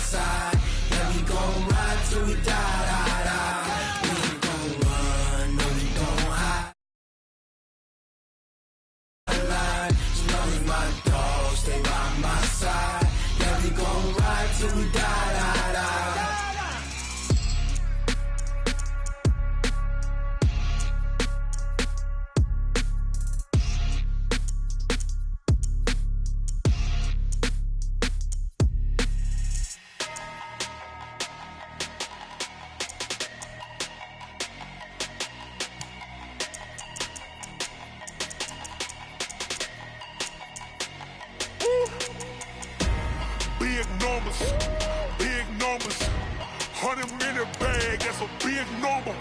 side. Yeah, we gon' ride till we die, die, die. We ain't gon' run, no, we gon' hide. You know we my dogs, stay by my side. Yeah, we gon' ride till we die, die, die. Big numbers, 100-minute bag, that's a big number.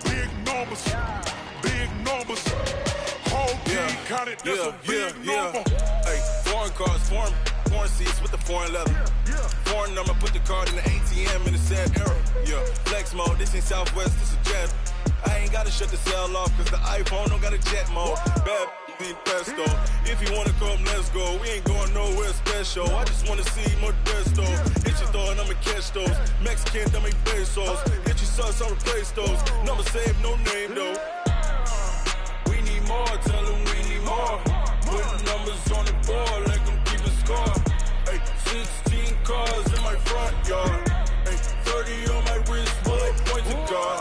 Big numbers, whole team counted, that's a big number. Hey, foreign cars, foreign seats with the foreign leather. Foreign number, put the card in the ATM in the sad era. Yeah, flex mode, this ain't Southwest, this a jet. I ain't gotta shut the cell off, cause the iPhone don't got a jet mode. Bad need pesto. If you wanna come, let's go. We ain't going nowhere special. I just wanna see Modesto. Hit your throw and I'ma catch those. Mexican, dummy pesos. Hit your sauce, I'll replace those. Number save, no name though. We need more, tell them we need more. Putting numbers on the board, let them keep a score. Hey, 16 cars in my front yard. Hey, 30 on my wrist, bullet point to God.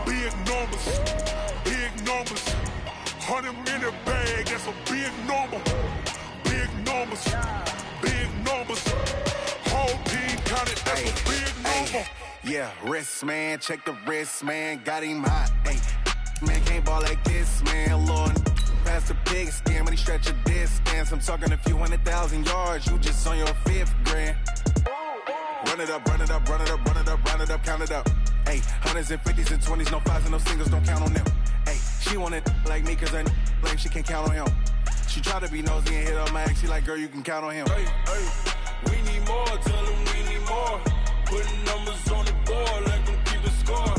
Big numbers, 100-minute bag, that's a big number. Big numbers, whole team counted, that's a big number. Yeah, wrist man, check the wrist man, got him hot. Ay, man can't ball like this, man. Lord, past the pig skin when he stretch a distance. I'm talking a few 100,000 yards, you just on your 5th grand. Run it up, count it up. Ay, hundreds and 50s and 20s, no 5s and no singles, don't count on them. Ay, she want it like me cause her lame, she can't count on him. She try to be nosy and hit up my ex, she like, girl, you can count on him. Hey, we need more, tell them we need more. Putting numbers on the board, let them keep a score.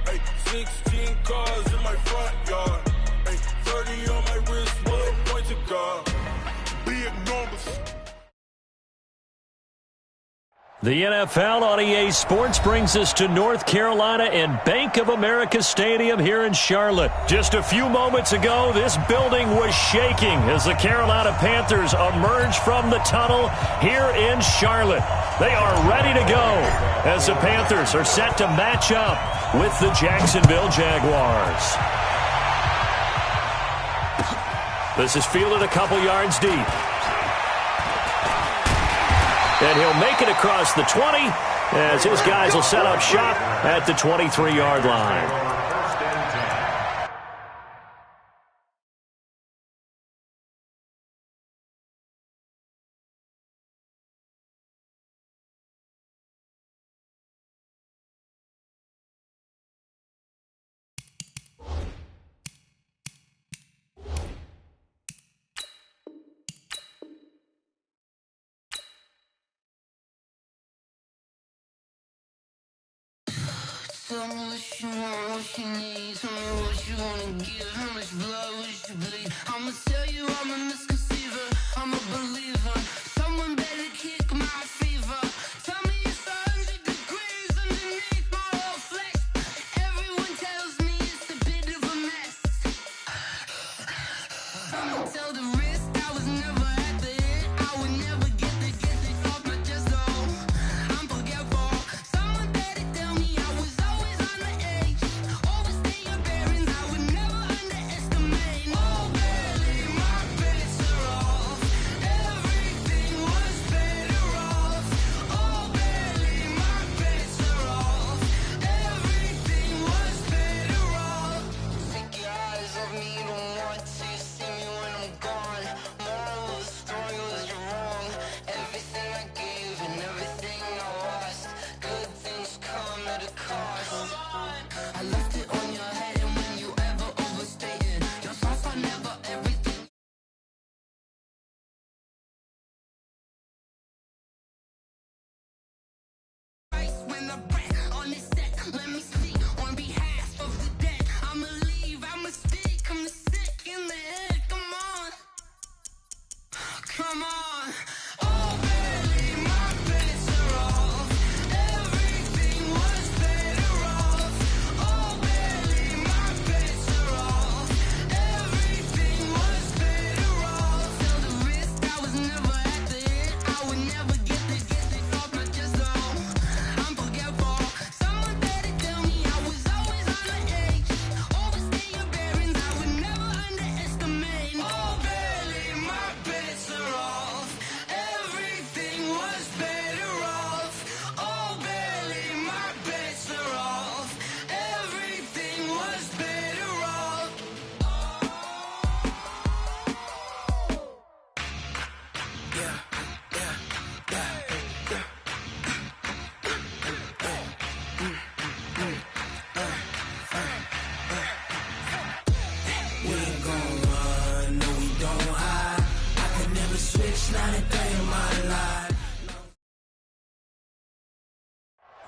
Hey, 16 cars in my front yard. Hey, 30 on my wrist, bullet point to God. Big numbers. The NFL on EA Sports brings us to North Carolina and Bank of America Stadium here in Charlotte. Just a few moments ago, this building was shaking as the Carolina Panthers emerged from the tunnel here in Charlotte. They are ready to go as the Panthers are set to match up with the Jacksonville Jaguars. This is fielded a couple yards deep. And he'll make it across the 20 as his guys will set up shop at the 23-yard line. Tell me what you want, what you need. Tell me what you wanna give. How much blood would you bleed? I'ma tell you I'm a misconceiver. I'm a believer. Someone better kick my fever. Tell me it's 100 degrees underneath my whole flesh. Everyone tells me it's a bit of a mess. I'ma tell the risk I was never at the end. I would never get it off my chest though. I'm forgetful. Someone better tell me I was always on the edge. Overstay your bearings, I would never underestimate. Oh, barely, my bets are off.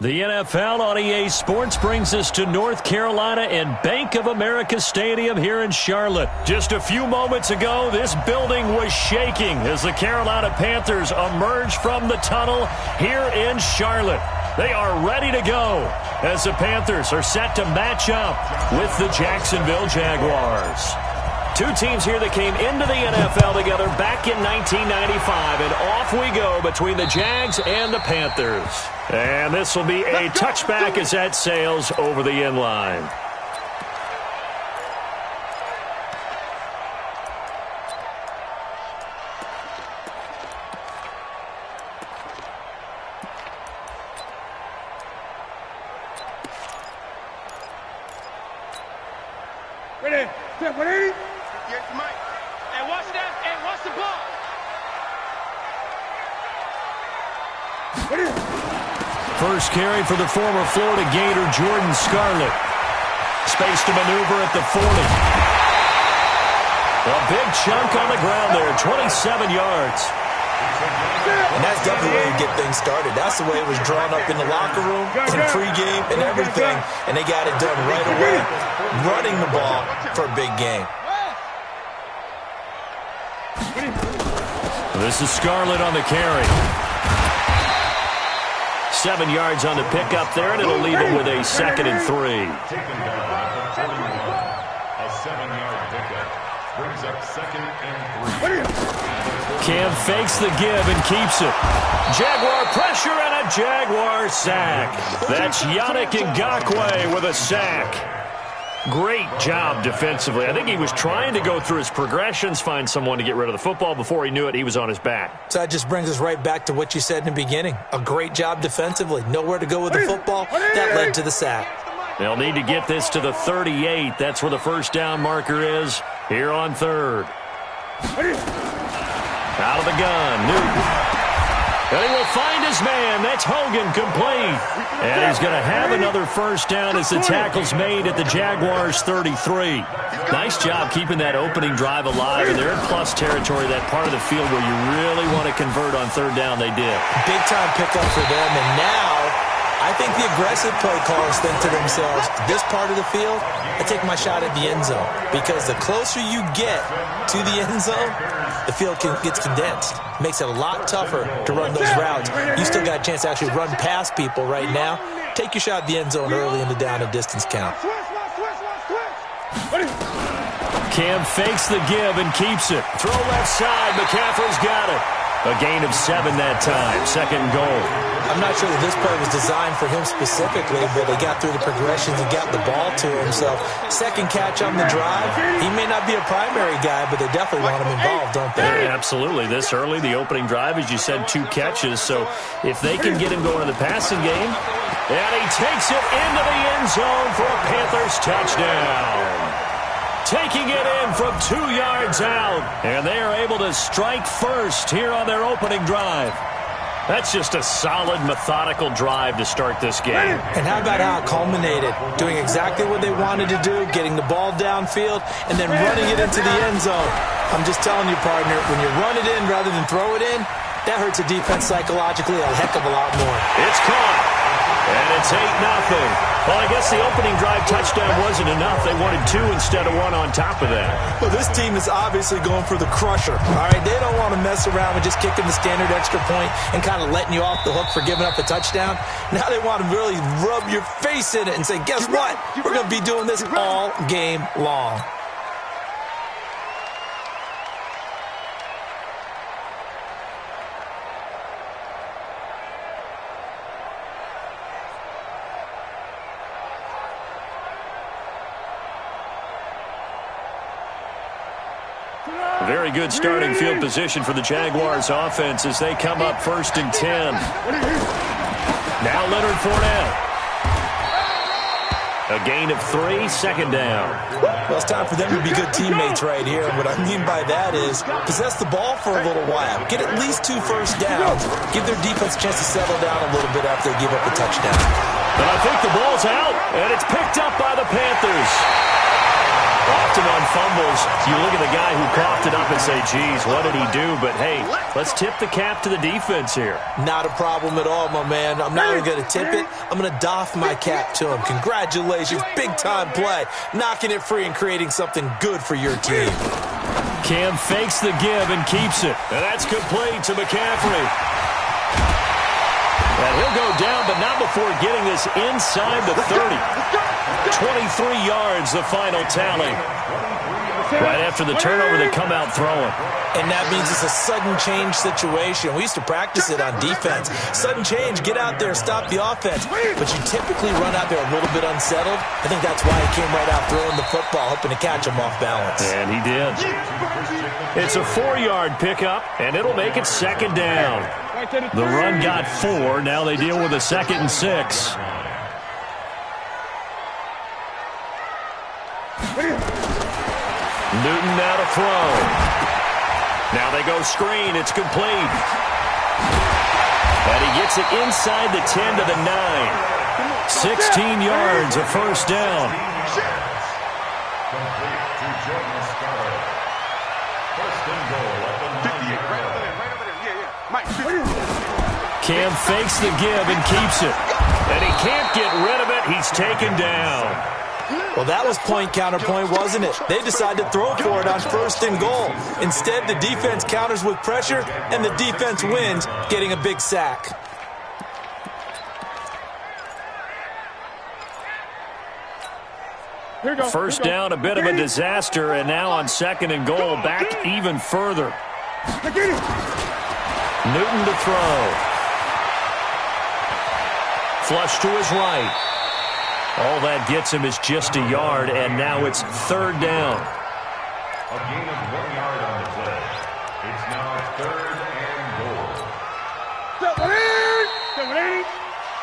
The NFL on EA Sports brings us to North Carolina and Bank of America Stadium here in Charlotte. Just a few moments ago, this building was shaking as the Carolina Panthers emerged from the tunnel here in Charlotte. They are ready to go as the Panthers are set to match up with the Jacksonville Jaguars. Two teams here that came into the NFL together back in 1995, and off we go between the Jags and the Panthers. And this will be a touchback as that sails over the end line. Ready? Step, ready? Get the mic. And watch that. And watch the ball. Ready? First carry for the former Florida Gator, Jordan Scarlett. Space to maneuver at the 40. A big chunk on the ground there, 27 yards. And that's definitely where you get things started. That's the way it was drawn up in the locker room, in pregame, and everything. And they got it done right away, running the ball for a big game. This is Scarlett on the carry. 7 yards on the pickup there, and it'll leave him with a 2nd and 3. A 7-yard pickup brings up 2nd and 3. Cam fakes the give and keeps it. Jaguar pressure and a Jaguar sack. That's Yannick Ngakoue with a sack. Great job defensively. I think he was trying to go through his progressions, find someone to get rid of the football. Before he knew it, he was on his back. So that just brings us right back to what you said in the beginning. A great job defensively. Nowhere to go with the football. That led to the sack. They'll need to get this to the 38. That's where the first down marker is here on 3rd. Out of the gun, Newton. And he will find his man. That's Hogan, complete. And he's going to have another first down as the tackle's made at the Jaguars' 33. Nice job keeping that opening drive alive. And they're in plus territory, that part of the field where you really want to convert on 3rd down. They did. Big time pickup for them. And now I think the aggressive play callers think to themselves, this part of the field, I take my shot at the end zone. Because the closer you get to the end zone, the field gets condensed. Makes it a lot tougher to run those routes. You still got a chance to actually run past people right now. Take your shot at the end zone early in the down and distance count. Cam fakes the give and keeps it. Throw left side. McCaffrey's got it. A gain of 7 that time. 2nd and goal. I'm not sure that this play was designed for him specifically, but they got through the progressions and got the ball to him. So, 2nd catch on the drive. He may not be a primary guy, but they definitely want him involved, don't they? Yeah, absolutely. This early, the opening drive, as you said, 2 catches. So, if they can get him going in the passing game, and he takes it into the end zone for a Panthers touchdown. Taking it in from 2 yards out. And they are able to strike first here on their opening drive. That's just a solid, methodical drive to start this game. And how about how it culminated? Doing exactly what they wanted to do, getting the ball downfield, and then running it into the end zone. I'm just telling you, partner, when you run it in rather than throw it in, that hurts a defense psychologically a heck of a lot more. It's caught. And it's 8-0. Well, I guess the opening drive touchdown wasn't enough. They wanted 2 instead of 1 on top of that. Well, this team is obviously going for the crusher. All right, they don't want to mess around with just kicking the standard extra point and kind of letting you off the hook for giving up a touchdown. Now they want to really rub your face in it and say, guess what? We're going to be doing this all game long. Very good starting field position for the Jaguars offense as they come up 1st and 10. Now Leonard Fournette. A gain of 3, 2nd down. Well, it's time for them to be good teammates right here. What I mean by that is possess the ball for a little while. Get at least 2 first downs. Give their defense a chance to settle down a little bit after they give up a touchdown. But I think the ball's out, and it's picked up by the Panthers. Often on fumbles, you look at the guy who coughed it up and say, geez, what did he do? But, hey, let's tip the cap to the defense here. Not a problem at all, my man. I'm not even going to tip it. I'm going to doff my cap to him. Congratulations. Big-time play. Knocking it free and creating something good for your team. Cam fakes the give and keeps it. And that's complete to McCaffrey. And he'll go down, but not before getting this inside the 30. 23 yards, the final tally. Right after the turnover, they come out throwing. And that means it's a sudden change situation. We used to practice it on defense. Sudden change, get out there, stop the offense. But you typically run out there a little bit unsettled. I think that's why he came right out throwing the football, hoping to catch him off balance. And he did. It's a 4-yard pickup, and it'll make it second down. The run got 4. Now they deal with a 2nd and 6. Newton now to throw. Now they go screen. It's complete. And he gets it inside the 10 to the 9. 16 yards, a first down. Cam fakes the give and keeps it. And he can't get rid of it. He's taken down. Well, that was point counterpoint, wasn't it? They decided to throw for it on 1st and goal. Instead, the defense counters with pressure, and the defense wins, getting a big sack. First down, a bit of a disaster, and now on 2nd and goal, back even further. Newton to throw. Flush to his right. All that gets him is just a yard, and now it's 3rd down. A gain of 1 yard on the play. It's now 3rd and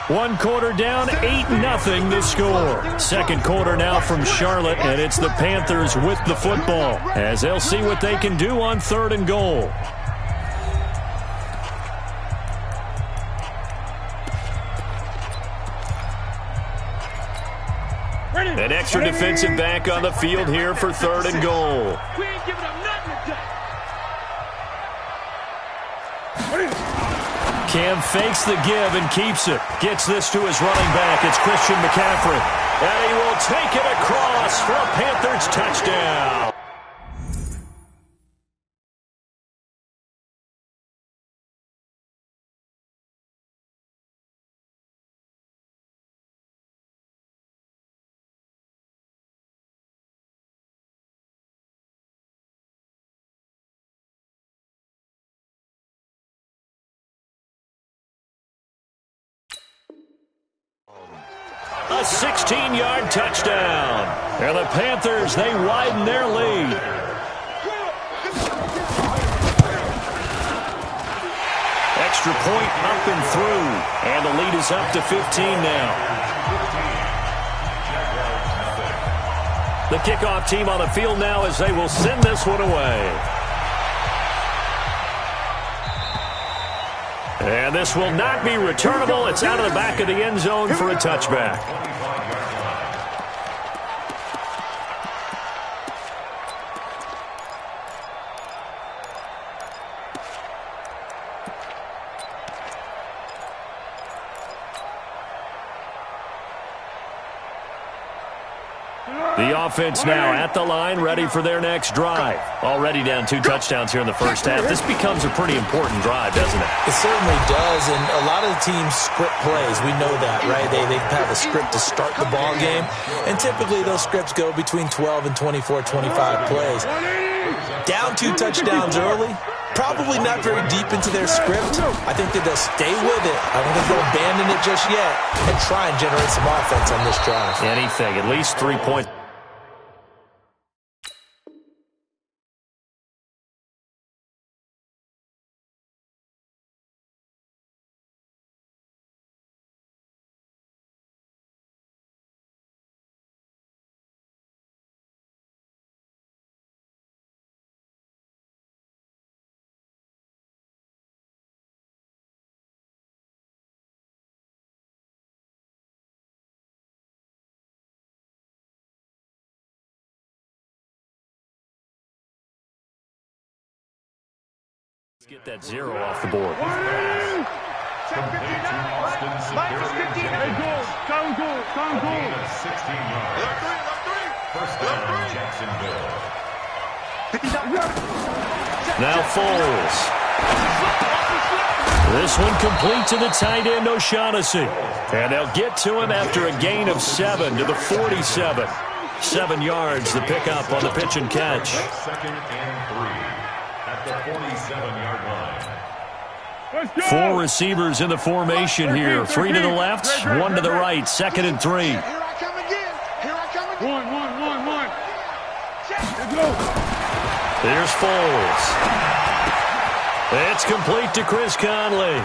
goal. 1 quarter down, 8-0 the score. 2nd quarter now from Charlotte, and it's the Panthers with the football, as they'll see what they can do on 3rd and goal. An extra defensive back on the field here for 3rd and goal. We ain't giving up nothing today. Cam fakes the give and keeps it. Gets this to his running back. It's Christian McCaffrey. And he will take it across for a Panthers touchdown. A 16-yard touchdown. And the Panthers, they widen their lead. Extra point up and through. And the lead is up to 15 now. The kickoff team on the field now as they will send this one away. And this will not be returnable. It's out of the back of the end zone for a touchback. The offense now at the line, ready for their next drive. Already down 2 touchdowns here in the first half. This becomes a pretty important drive, doesn't it? It certainly does, and a lot of the teams script plays. We know that, right? They have a script to start the ball game, and typically those scripts go between 12 and 24, 25 plays. Down 2 touchdowns early, probably not very deep into their script. I think that they'll stay with it. I don't think they'll abandon it just yet and try and generate some offense on this drive. Anything, at least 3 points. Let's get that 0 off the board. Minus 15. First down, Jacksonville. Now Foles. This one complete to the tight end, O'Shaughnessy. And they'll get to him after a gain of 7 to the 47. 7 yards, the pickup on the pitch and catch. Second and 3 at the 47-yard line. 4 receivers in the formation here. 3 to the left, 1 to the right. 2nd and 3. Here I come again. Here I come again. One. Here's Foles. It's complete to Chris Conley.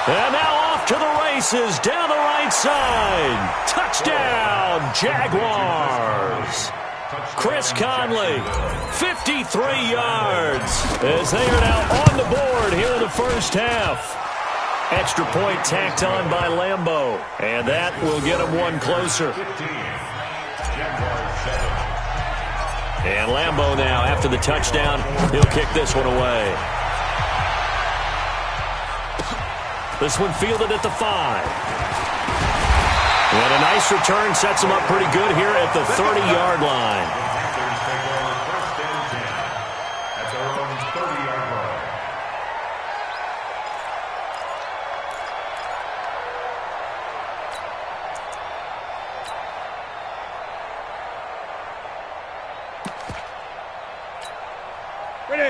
And now off to the races down the right side. Touchdown, Jaguars. Chris Conley, 53 yards as they are now on the board here in the first half. Extra point tacked on by Lambeau, and that will get them one closer. And Lambeau now, after the touchdown, he'll kick this one away. This one fielded at the 5. And a nice return sets him up pretty good here at the 30-yard line.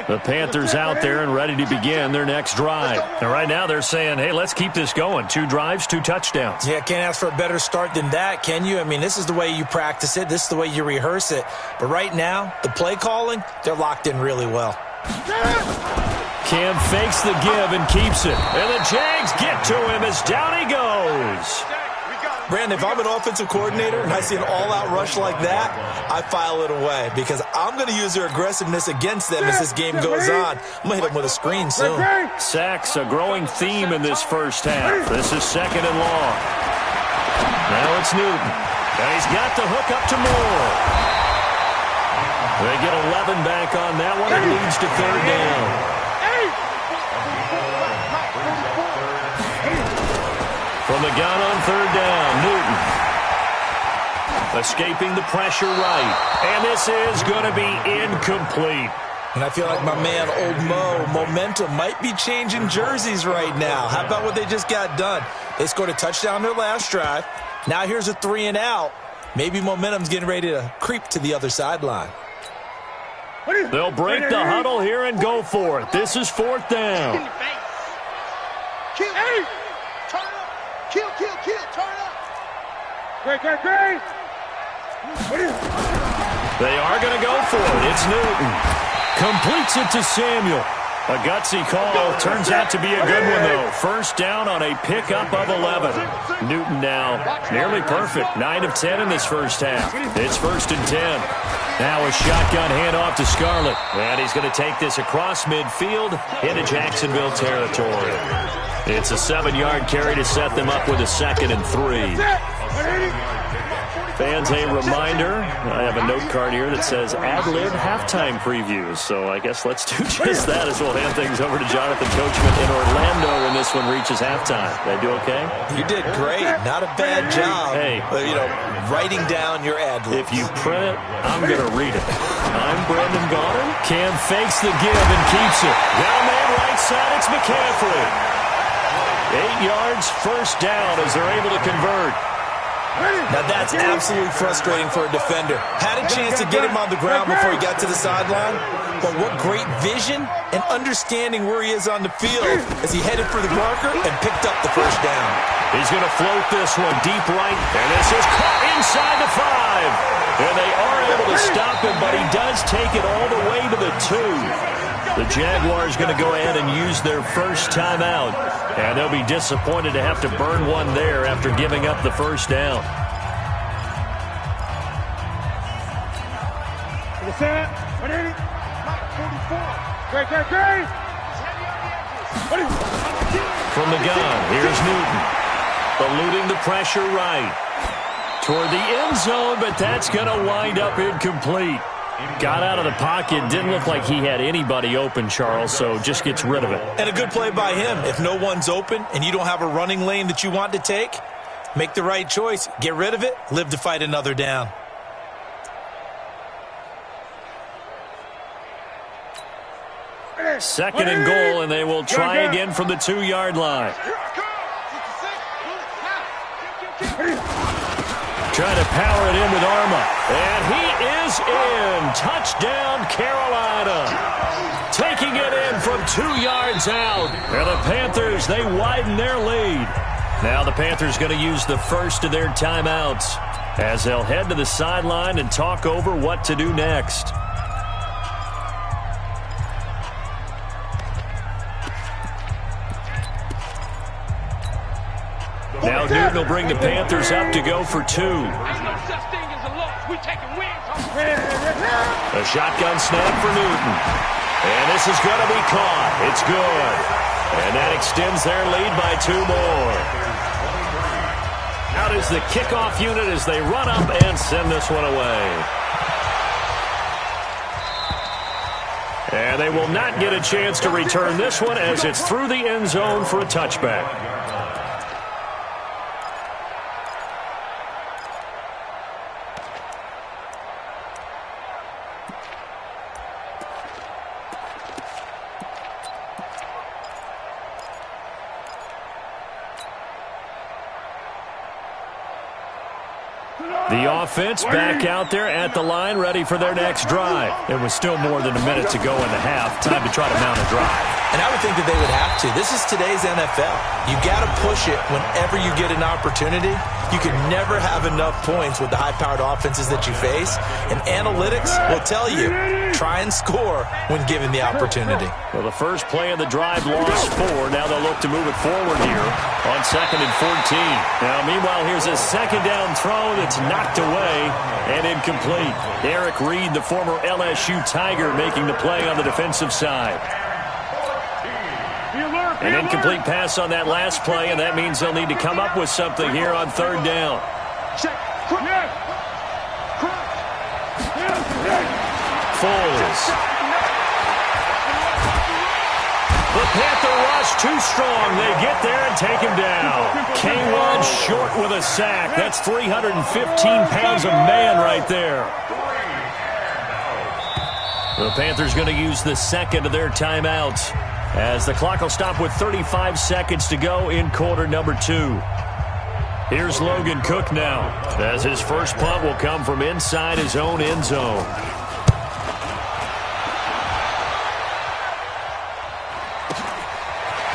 The Panthers out there and ready to begin their next drive. And right now they're saying, hey, let's keep this going. 2 drives, 2 touchdowns. Yeah, can't ask for a better start than that, can you? I mean, this is the way you practice it. This is the way you rehearse it. But right now, the play calling, they're locked in really well. Cam fakes the give and keeps it. And the Jags get to him as down he goes. Brandon, if I'm an offensive coordinator and I see an all-out rush like that, I file it away because I'm going to use their aggressiveness against them as this game goes on. I'm going to hit them with a screen soon. Sacks, a growing theme in this first half. This is 2nd and long. Now it's Newton. And he's got the hook up to Moore. They get 11 back on that one. It leads to 3rd down. From the gun on 3rd down, Newton. Escaping the pressure right. And this is going to be incomplete. And I feel like my man, Old Mo, momentum might be changing jerseys right now. How about what they just got done? They scored a touchdown their last drive. Now here's a 3 and out. Maybe momentum's getting ready to creep to the other sideline. They'll break the huddle here and go for it. This is 4th down. Kill, turn up. Great. They are going to go for it. It's Newton. Completes it to Samuel. A gutsy call. Turns out to be a good one, though. 1st down on a pickup of 11. Newton now nearly perfect. 9 of 10 in this first half. It's 1st and 10. Now a shotgun handoff to Scarlett. And he's going to take this across midfield into Jacksonville territory. It's a 7-yard carry to set them up with a 2nd and 3. Fans, a reminder, I have a note card here that says ad-lib halftime previews. So I guess let's do just that as we'll hand things over to Jonathan Coachman in Orlando when this one reaches halftime. Did I do okay? You did great. Not a bad job. Hey, but, writing down your ad-libs. If you print it, I'm going to read it. I'm Brandon Gaudin. Cam fakes the give and keeps it. Down man right side, it's McCaffrey. 8 yards, 1st down as they're able to convert. Now that's absolutely frustrating for a defender. Had a chance to get him on the ground before he got to the sideline, but what great vision and understanding where he is on the field as he headed for the marker and picked up the 1st down. He's going to float this one deep right, and this is caught inside the 5. And they are able to stop him, but he does take it all the way to the 2. The Jaguars going to go ahead and use their first timeout, and they'll be disappointed to have to burn one there after giving up the 1st down. From the gun, here's Newton. Eluding the pressure right. Toward the end zone, but that's going to wind up incomplete. Got out of the pocket. Didn't look like he had anybody open, Charles, so just gets rid of it. And a good play by him. If no one's open and you don't have a running lane that you want to take, make the right choice. Get rid of it. Live to fight another down. Second and goal, and they will try again from the 2-yard line. Trying to power it in with Arma. And he is in. Touchdown, Carolina. Taking it in from 2 yards out. And the Panthers, they widen their lead. Now the Panthers going to use the first of their timeouts as they'll head to the sideline and talk over what to do next. Now Newton will bring the Panthers up to go for 2. A shotgun snap for Newton. And this is going to be caught. It's good. And that extends their lead by 2 more. Out is the kickoff unit as they run up and send this one away. And they will not get a chance to return this one as it's through the end zone for a touchback. The offense back out there at the line, ready for their next drive. It was still more than a minute to go in the half. Time to try to mount a drive. And I would think that they would have to. This is today's NFL. You got to push it whenever you get an opportunity. You can never have enough points with the high-powered offenses that you face. And analytics will tell you, try and score when given the opportunity. Well, the first play of the drive lost 4. Now they'll look to move it forward here on 2nd and 14. Now, meanwhile, here's a second down throw that's knocked away and incomplete. Eric Reed, the former LSU Tiger, making the play on the defensive side. An incomplete pass on that last play, and that means they'll need to come up with something here on 3rd down. Foles. The Panther rush too strong. They get there and take him down. K1 short with a sack. That's 315 pounds of man right there. The Panthers going to use the second of their timeouts as the clock will stop with 35 seconds to go in quarter number 2. Here's Logan Cook now, as his first punt will come from inside his own end zone.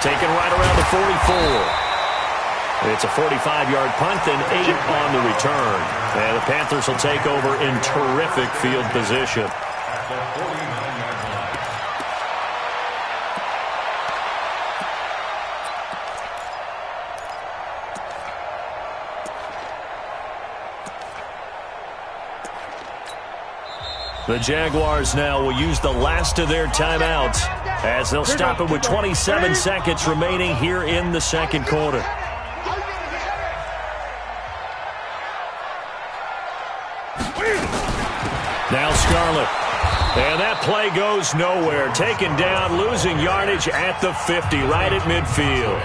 Taken right around the 44. It's a 45-yard punt and 8 on the return. And the Panthers will take over in terrific field position. The Jaguars now will use the last of their timeouts as they'll stop it with 27 seconds remaining here in the second quarter. Now Scarlett. And that play goes nowhere. Taken down, losing yardage at the 50, right at midfield.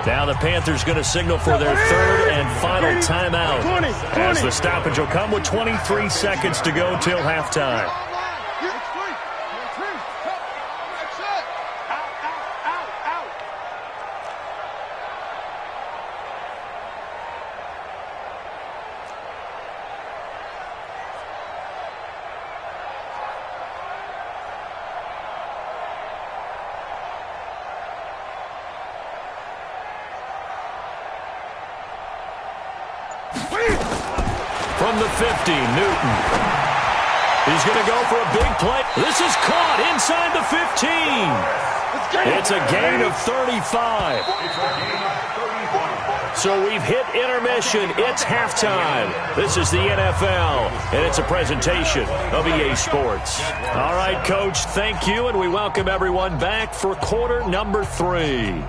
Now the Panthers going to signal for their 3rd and final timeout as the stoppage will come with 23 seconds to go till halftime. From the 50, Newton. He's going to go for a big play. This is caught inside the 15. It's a gain of 35. So we've hit intermission. It's halftime. This is the NFL, and it's a presentation of EA Sports. All right, Coach, thank you, and we welcome everyone back for quarter number 3.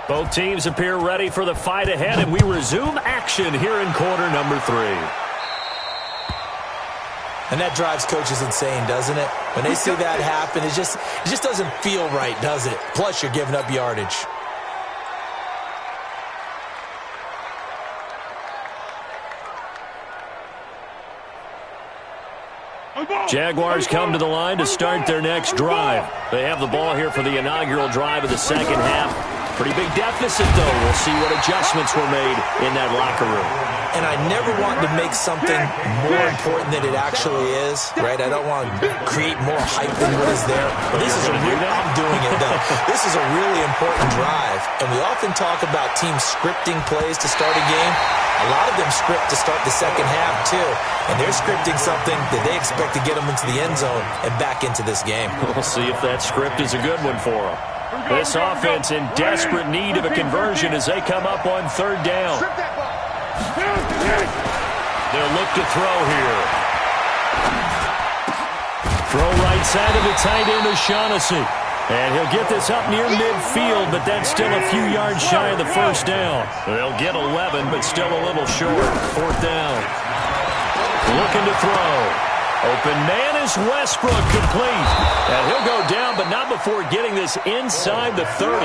Both teams appear ready for the fight ahead, and we resume action here in quarter number 3. And that drives coaches insane, doesn't it? When they see that happen, it just doesn't feel right, does it? Plus, you're giving up yardage. Jaguars come to the line to start their next drive. They have the ball here for the inaugural drive of the second half. Pretty big deficit, though. We'll see what adjustments were made in that locker room. And I never want to make something more important than it actually is, right? I don't want to create more hype than what is there. But this is I'm doing it, though. This is a really important drive. And we often talk about teams scripting plays to start a game. A lot of them script to start the second half, too. And they're scripting something that they expect to get them into the end zone and back into this game. We'll see if that script is a good one for them. This offense in desperate need of a conversion as they come up on third down. They'll look to throw here. Throw right side of the tight end O'Shaughnessy. And he'll get this up near midfield, but that's still a few yards shy of the first down. They'll get 11, but still a little short. Fourth down. Looking to throw. Open man is Westbrook, complete. And he'll go down, but not before getting this inside the 30.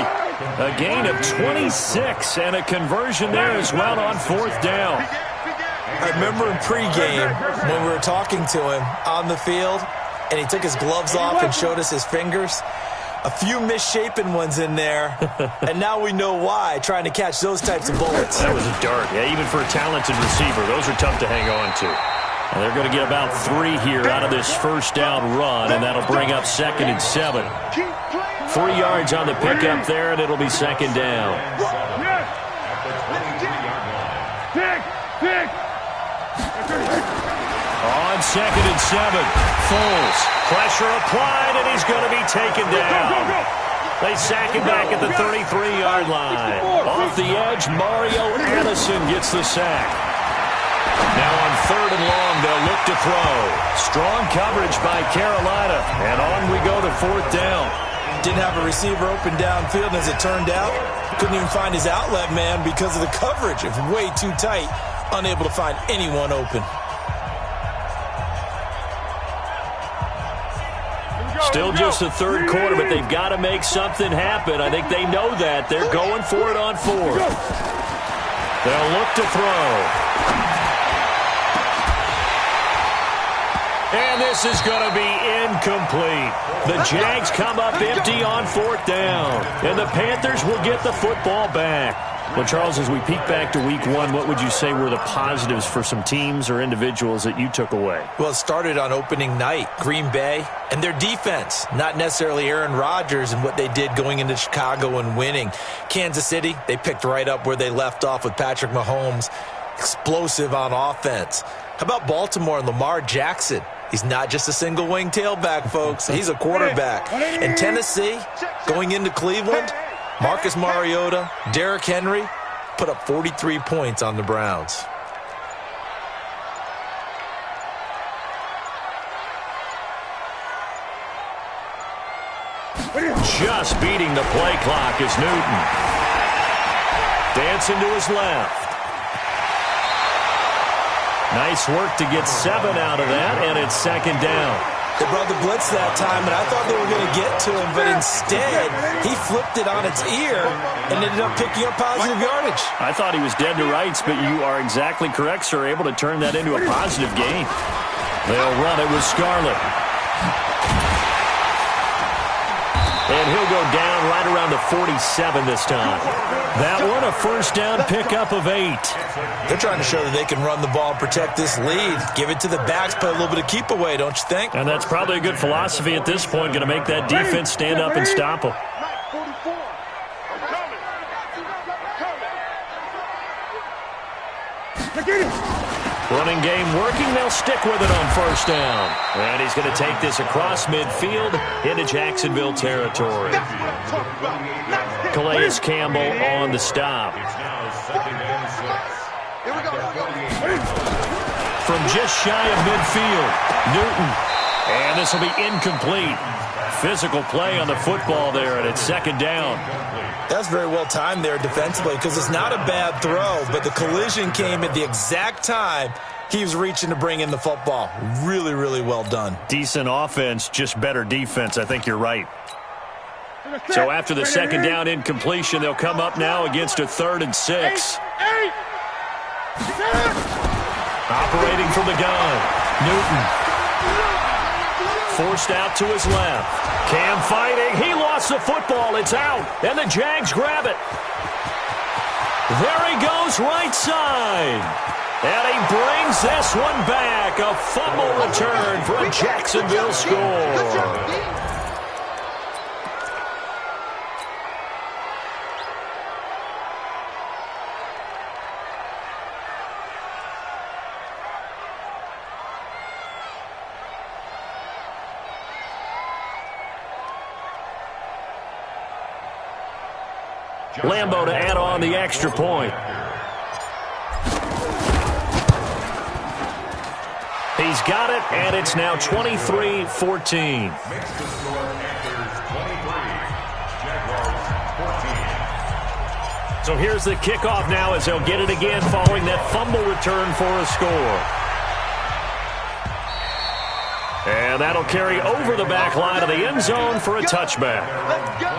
A gain of 26 and a conversion there as well on fourth down. I remember in pregame when we were talking to him on the field, and he took his gloves off and showed us his fingers. A few misshapen ones in there, and now we know why, trying to catch those types of bullets. That was a dart. Yeah, even for a talented receiver, those are tough to hang on to. And they're going to get about 3 here out of this first down run, and that'll bring up 2nd and 7. 3 yards on the pickup there, and it'll be 2nd down. On 2nd and 7, Foles. Pressure applied, and he's going to be taken down. They sack him back at the 33-yard line. Off the edge, Mario Addison gets the sack. Now on 3rd and long, they'll look to throw. Strong coverage by Carolina, and on we go to 4th down. Didn't have a receiver open downfield, and as it turned out, couldn't even find his outlet man because of the coverage. It was way too tight, unable to find anyone open. Still just the third quarter, but they've got to make something happen. I think they know that. They're going for it on 4th. They'll look to throw. And this is going to be incomplete. The Jags come up empty on 4th down. And the Panthers will get the football back. Well, Charles, as we peek back to week 1, what would you say were the positives for some teams or individuals that you took away? Well, it started on opening night. Green Bay and their defense, not necessarily Aaron Rodgers and what they did going into Chicago and winning. Kansas City, they picked right up where they left off with Patrick Mahomes. Explosive on offense. How about Baltimore and Lamar Jackson? He's not just a single-wing tailback, folks. He's a quarterback. And Tennessee, going into Cleveland, Marcus Mariota, Derrick Henry put up 43 points on the Browns. Just beating the play clock is Newton. Dancing to his left. Nice work to get 7 out of that, and it's 2nd down. They brought the blitz that time, and I thought they were going to get to him, but instead, he flipped it on its ear and ended up picking up positive yardage. I thought he was dead to rights, but you are exactly correct, sir. Able to turn that into a positive gain. They'll run it with Scarlett. And he'll go down right around the 47 this time. That one, a first down pickup of 8. They're trying to show that they can run the ball and protect this lead. Give it to the backs, play a little bit of keep away, don't you think? And that's probably a good philosophy at this point, going to make that defense stand up and stop them. Running game working. They'll stick with it on first down. And he's going to take this across midfield into Jacksonville territory. Calais Campbell on the stop. From just shy of midfield, Newton. And this will be incomplete. physical play on the football there, and it's second down. That's very well timed there defensively because it's not a bad throw, but the collision came at the exact time he was reaching to bring in the football. Really, really well done. Decent offense, just better defense. I think you're right. So after the second down incompletion, they'll come up now against a 3rd and 6. Operating from the gun, Newton. Forced out to his left. Cam fighting. He lost the football. It's out. And the Jags grab it. There he goes, right side. And he brings this one back. A fumble return for a Jacksonville score. Lambo to add on the extra point. He's got it, and it's now 23-14. So here's the kickoff now as they'll get it again following that fumble return for a score. And that'll carry over the back line of the end zone for a touchback. Let's go.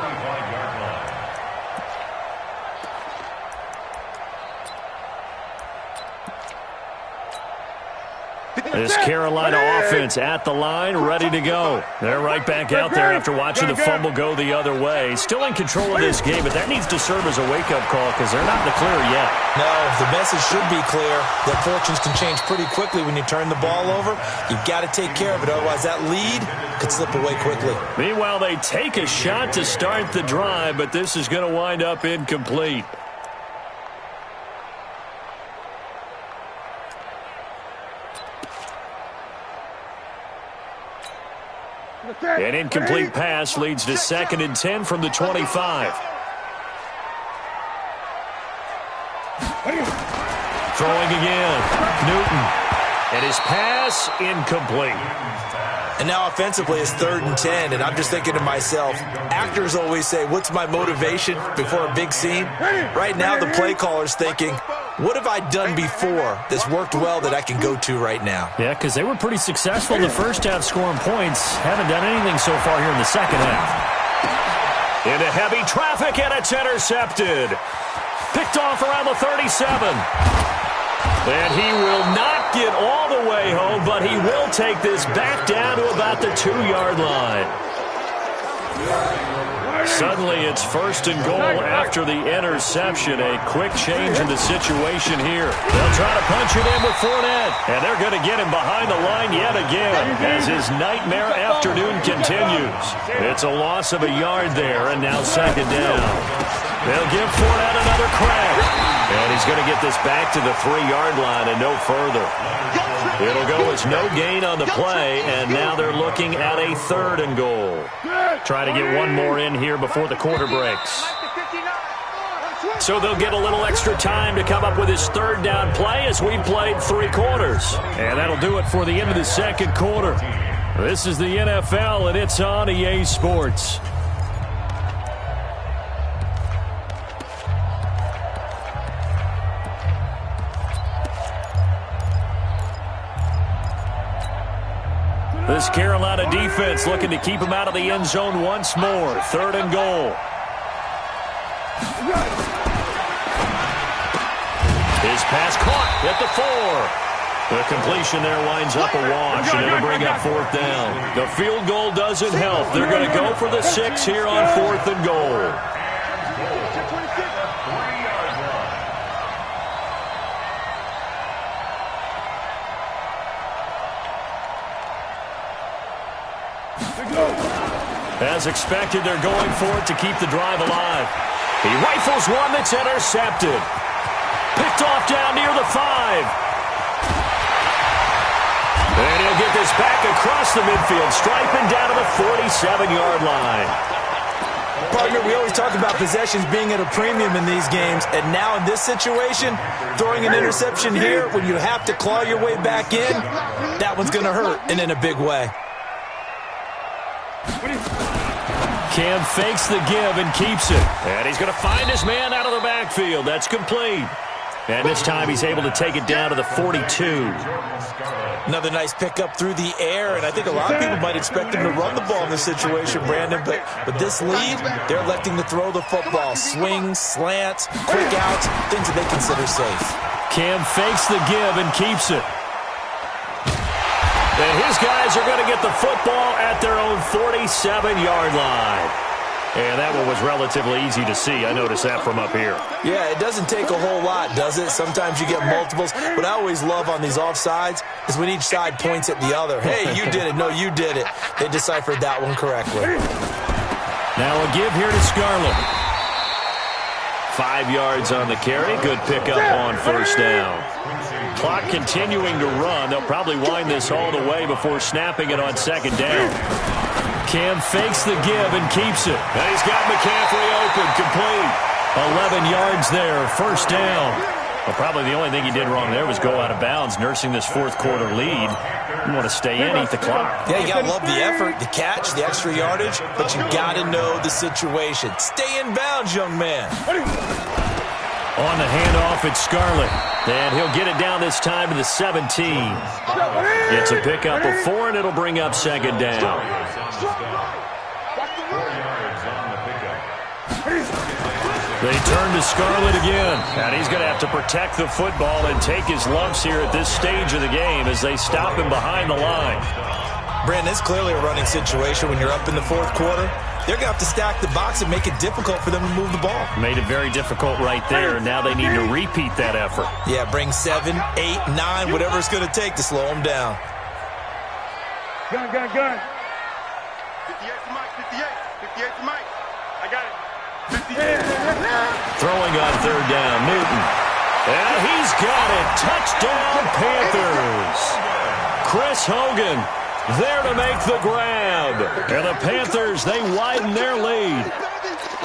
This Carolina offense at the line, ready to go. They're right back out there after watching the fumble go the other way. Still in control of this game, but that needs to serve as a wake-up call because they're not in the clear yet. No, the message should be clear that fortunes can change pretty quickly when you turn the ball over. You've got to take care of it, otherwise that lead could slip away quickly. Meanwhile, they take a shot to start the drive, but this is going to wind up incomplete. An incomplete pass leads to 2nd and 10 from the 25. Throwing again. Newton. And his pass incomplete. And now offensively it's 3rd and 10, and I'm just thinking to myself, actors always say, what's my motivation before a big scene? Right now the play caller's thinking, what have I done before that's worked well that I can go to right now? Yeah, because they were pretty successful in the first half scoring points. Haven't done anything so far here in the second half. Into heavy traffic, and it's intercepted. Picked off around the 37. And he will not get all the way home, but he will take this back down to about the 2-yard line. Suddenly it's 1st and goal after the interception. A quick change in the situation here. They'll try to punch it in with Fournette. And they're going to get him behind the line yet again as his nightmare afternoon continues. It's a loss of a yard there, and now 2nd down. They'll give Fournette another crack. And he's going to get this back to the 3-yard line and no further. It'll go as no gain on the play, and now they're looking at a 3rd and goal. Try to get one more in here before the quarter breaks. So they'll get a little extra time to come up with his 3rd down play as we played 3 quarters. And that'll do it for the end of the 2nd quarter. This is the NFL, and it's on EA Sports. This Carolina defense looking to keep him out of the end zone once more. 3rd and goal. His pass caught at the 4. The completion there winds up a wash, and it'll bring up 4th down. The field goal doesn't help. They're going to go for the 6 here on 4th and goal. As expected, they're going for it to keep the drive alive. He rifles one that's intercepted. Picked off down near the 5. And he'll get this back across the midfield, striping down to the 47-yard line. Partner, we always talk about possessions being at a premium in these games, and now in this situation, throwing an interception here when you have to claw your way back in, that one's going to hurt, and in a big way. Cam fakes the give and keeps it. And he's going to find his man out of the backfield. That's complete. And this time he's able to take it down to the 42. Another nice pickup through the air, and I think a lot of people might expect him to run the ball in this situation, Brandon, but with this lead, they're electing to throw the football. Swings, slants, quick outs, things that they consider safe. Cam fakes the give and keeps it. And his guys are going to get the football at their own 47-yard line. And that one was relatively easy to see. I noticed that from up here. Yeah, it doesn't take a whole lot, does it? Sometimes you get multiples. What I always love on these offsides is when each side points at the other. Hey, you did it. No, you did it. They deciphered that one correctly. Now a give here to Scarlett. 5 yards on the carry. Good pickup on first down. Clock continuing to run. They'll probably wind this all the way before snapping it on second down. Cam fakes the give and keeps it. And he's got McCaffrey open, complete. 11 yards there, first down. Well, probably the only thing he did wrong there was go out of bounds, nursing this fourth quarter lead. You want to stay in, eat the clock. Yeah, you got to love the effort, the catch, the extra yardage, but you got to know the situation. Stay in bounds, young man. On the handoff, it's Scarlett. And he'll get it down this time to the 17. It's a pickup of 4, and it'll bring up second down. They turn to Scarlett again. And he's going to have to protect the football and take his lumps here at this stage of the game as they stop him behind the line. Brandon, it's clearly a running situation when you're up in the fourth quarter. They're going to have to stack the box and make it difficult for them to move the ball. Made it very difficult right there, and now they need to repeat that effort. Yeah, bring 7, 8, 9, whatever it's going to take to slow them down. Gun. 58 to Mike, 58 to Mike. I got it. 58. Throwing on third down, Newton. And he's got it. Touchdown, Panthers. Chris Hogan there to make the grab. And the Panthers, they widen their lead.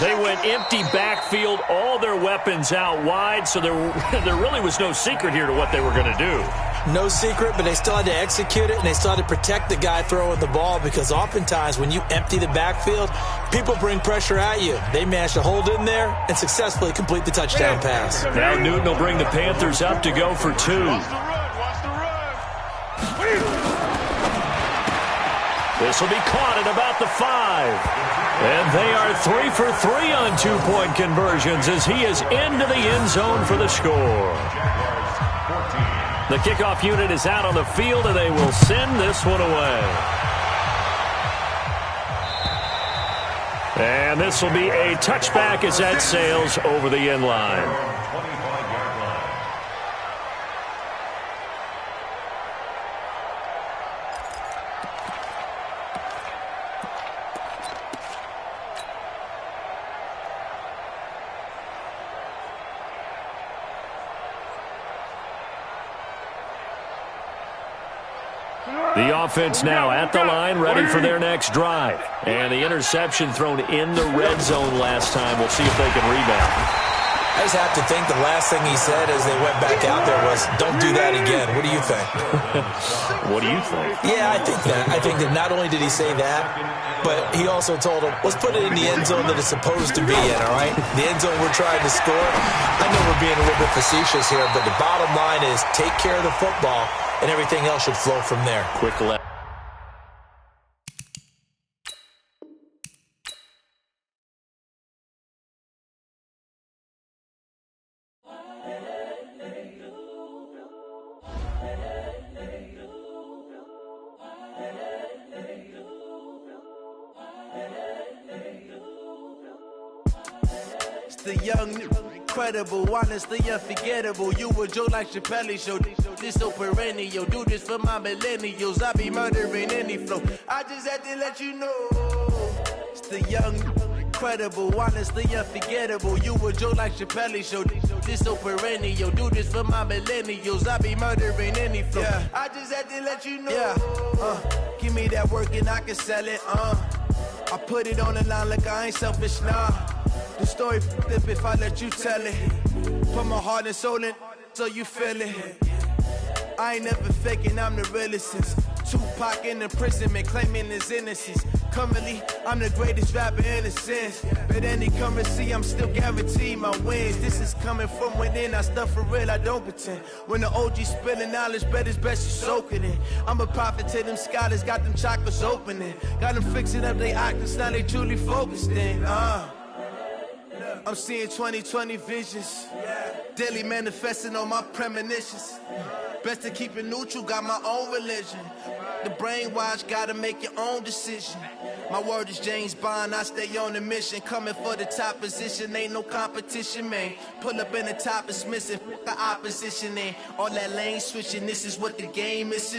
They went empty backfield, all their weapons out wide, so there really was no secret here to what they were going to do. No secret, but they still had to execute it, and they still had to protect the guy throwing the ball, because oftentimes when you empty the backfield, people bring pressure at you. They managed to hold in there and successfully complete the touchdown pass. Now Newton will bring the Panthers up to go for 2. This will be caught at about the 5. And they are 3 for 3 on 2-point conversions as he is into the end zone for the score. The kickoff unit is out on the field, and they will send this one away. And this will be a touchback as that sails over the end line. The offense now at the line, ready for their next drive. And the interception thrown in the red zone last time. We'll see if they can rebound. I just have to think the last thing he said as they went back out there was, don't do that again. What do you think? What do you think? Yeah, I think that. I think that not only did he say that, but he also told him, let's put it in the end zone that it's supposed to be in, all right? The end zone we're trying to score. I know we're being a little bit facetious here, but the bottom line is take care of the football, and everything else should flow from there. Quick left. The young, incredible, honestly unforgettable. You a joke like Chappelle Show. This so perennial. Do this for my millennials. I be murdering any flow. I just had to let you know. It's the young, incredible, honestly unforgettable. You a joke like Chappelle Show. This so perennial. Do this for my millennials. I be murdering any flow. Yeah. I just had to let you know. Yeah. Give me that work and I can sell it. I put it on the line like I ain't selfish, nah. The story flip if I let you tell it. Put my heart and soul in so you feel it. I ain't never faking, I'm the realest since Tupac in imprisonment claiming his innocence. Currently, I'm the greatest rapper in a sense. But any currency, I'm still guaranteed my wins. This is coming from within, I stuff for real, I don't pretend. When the OG spilling knowledge, bet it's best you soak it in. I'm a prophet to them scholars, got them chakras opening. Got them fixing up their octaves, now they truly focused in. I'm seeing 2020 visions. Daily manifesting on my premonitions. Best to keep it neutral, got my own religion. The brainwash, gotta make your own decision. My word is James Bond, I stay on the mission. Coming for the top position, ain't no competition, man. Pull up in the top, it's missing, the opposition ain't. All that lane switching, this is what the game is.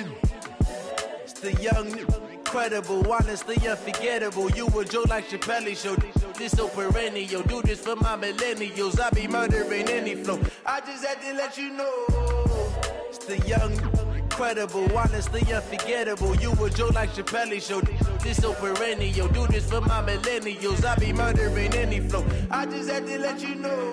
It's the young, incredible, honestly unforgettable. You a joke like Chappelle show. This so perennial, do this for my millennials. I be murdering any flow. I just had to let you know. It's the young, incredible, honestly unforgettable. You a joke like Chappelle show. This so perennial, do this for my millennials. I be murdering any flow. I just had to let you know.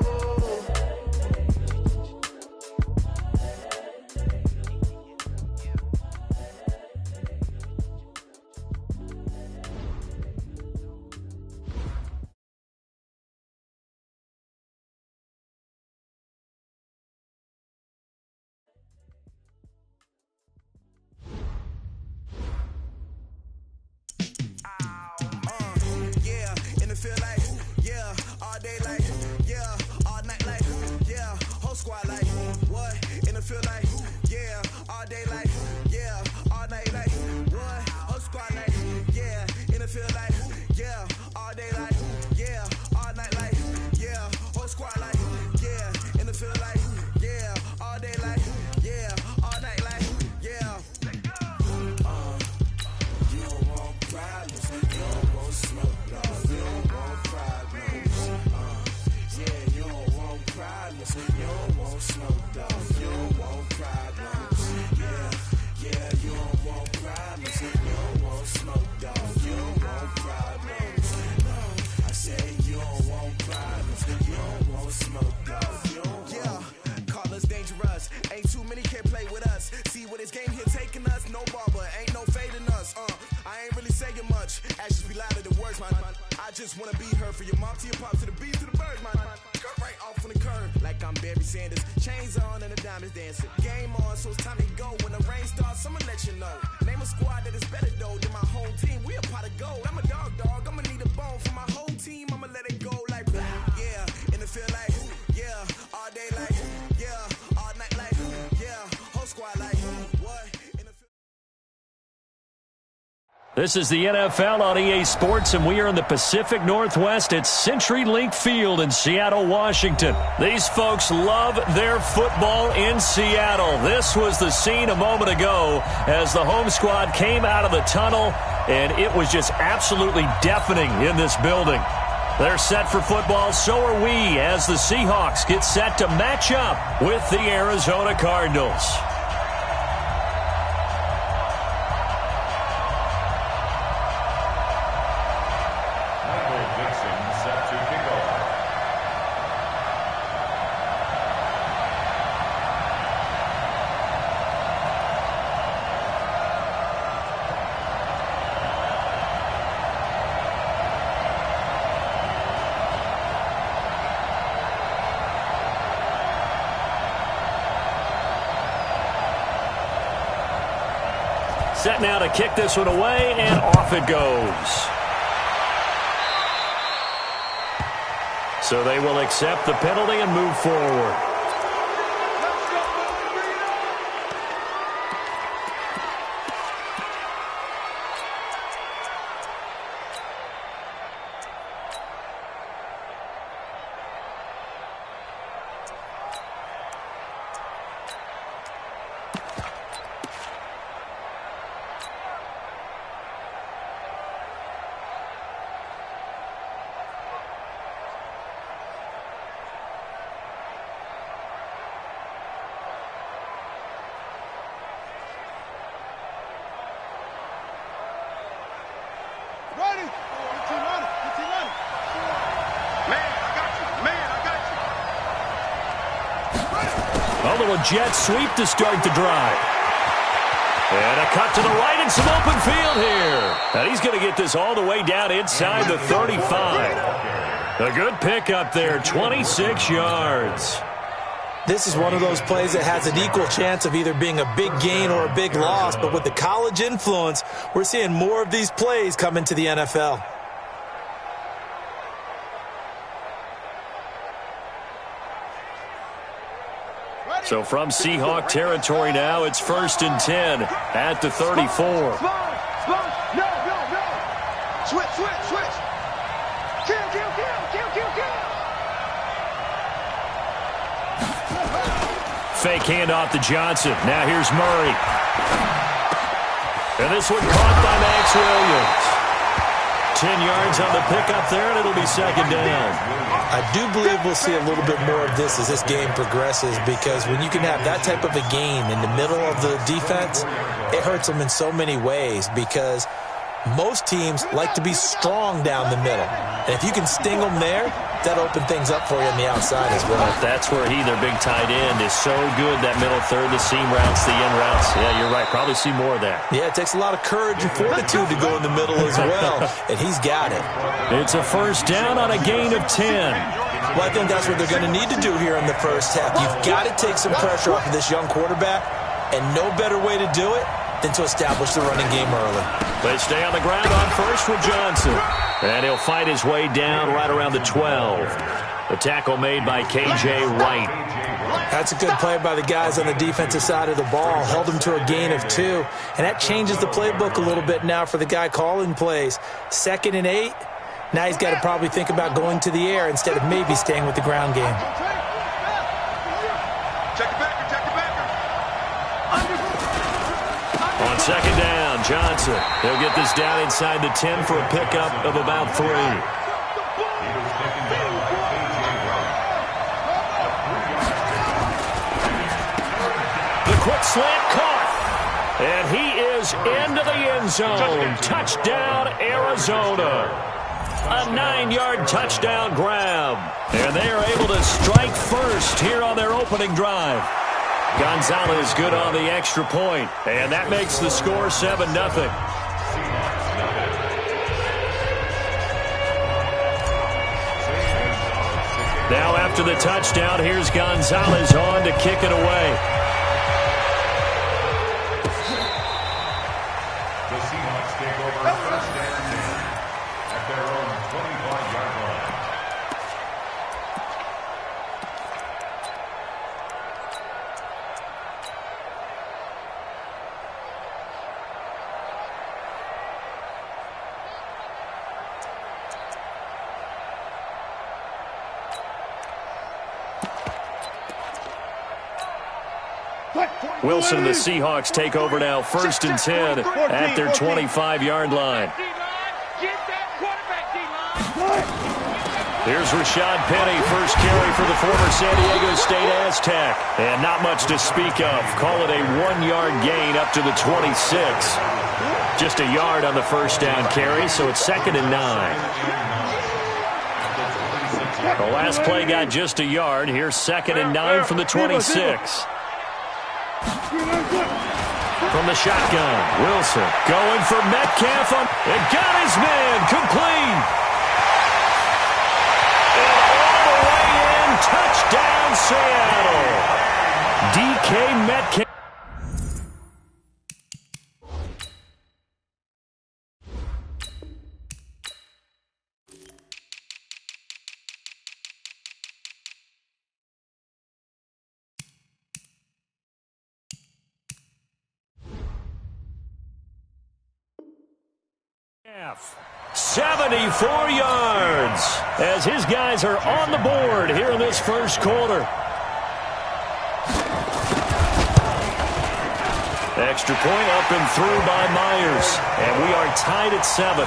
This is the NFL on EA Sports, and we are in the Pacific Northwest at CenturyLink Field in Seattle, Washington. These folks love their football in Seattle. This was the scene a moment ago as the home squad came out of the tunnel, and it was just absolutely deafening in this building. They're set for football, so are we, as the Seahawks get set to match up with the Arizona Cardinals. Set now to kick this one away, and off it goes. So they will accept the penalty and move forward. A little jet sweep to start the drive. And a cut to the right and some open field here. And he's going to get this all the way down inside the 35. A good pickup there, 26 yards. This is one of those plays that has an equal chance of either being a big gain or a big loss. But with the college influence, we're seeing more of these plays come into the NFL. So from Seahawk territory now, it's 1st and 10 at the 34. No. Switch. Kill. Fake handoff to Johnson. Now here's Murray. And this one caught by Max Williams. 10 yards on the pickup there, and it'll be 2nd down. I do believe we'll see a little bit more of this as this game progresses, because when you can have that type of a gain in the middle of the defense, it hurts them in so many ways, because most teams like to be strong down the middle. And if you can sting them there, that'll open things up for you on the outside as well. That's where their big tight end, is so good, that middle third, the seam routes, the in routes. Yeah, you're right. Probably see more of that. Yeah, it takes a lot of courage and fortitude to go in the middle as well, and he's got it. It's a 1st down on a gain of 10. Well, I think that's what they're going to need to do here in the first half. You've got to take some pressure off of this young quarterback, and no better way to do it than to establish the running game early. They stay on the ground on first with Johnson. And he'll fight his way down right around the 12. The tackle made by K.J. Wright. That's a good play by the guys on the defensive side of the ball. Held him to a gain of 2. And that changes the playbook a little bit now for the guy calling plays. 2nd and 8. Now he's got to probably think about going to the air instead of maybe staying with the ground game. On 2nd down, Johnson. He'll get this down inside the 10 for a pickup of about 3. The quick slant caught. And he is into the end zone. Touchdown, Arizona. A 9-yard touchdown grab. And they are able to strike first here on their opening drive. Gonzalez good on the extra point, and that makes the score 7-0. Now after the touchdown, here's Gonzalez on to kick it away. The Seahawks take over 1st and 10 at their own 25-yard line. Wilson and the Seahawks take over now, 1st and 10 at their 25-yard line. Here's Rashad Penny, first carry for the former San Diego State Aztec. And not much to speak of. Call it a 1-yard gain up to the 26. Just a yard on the 1st down carry, so it's 2nd and 9. The last play got just a yard. Here's 2nd and 9 from the 26. From the shotgun, Wilson going for Metcalf and got his man complete. And all the way in, touchdown Seattle. DK Metcalf. Metcalf, 74 yards as his guys are on the board here in this first quarter. Extra point up and through by Myers, and we are tied at 7.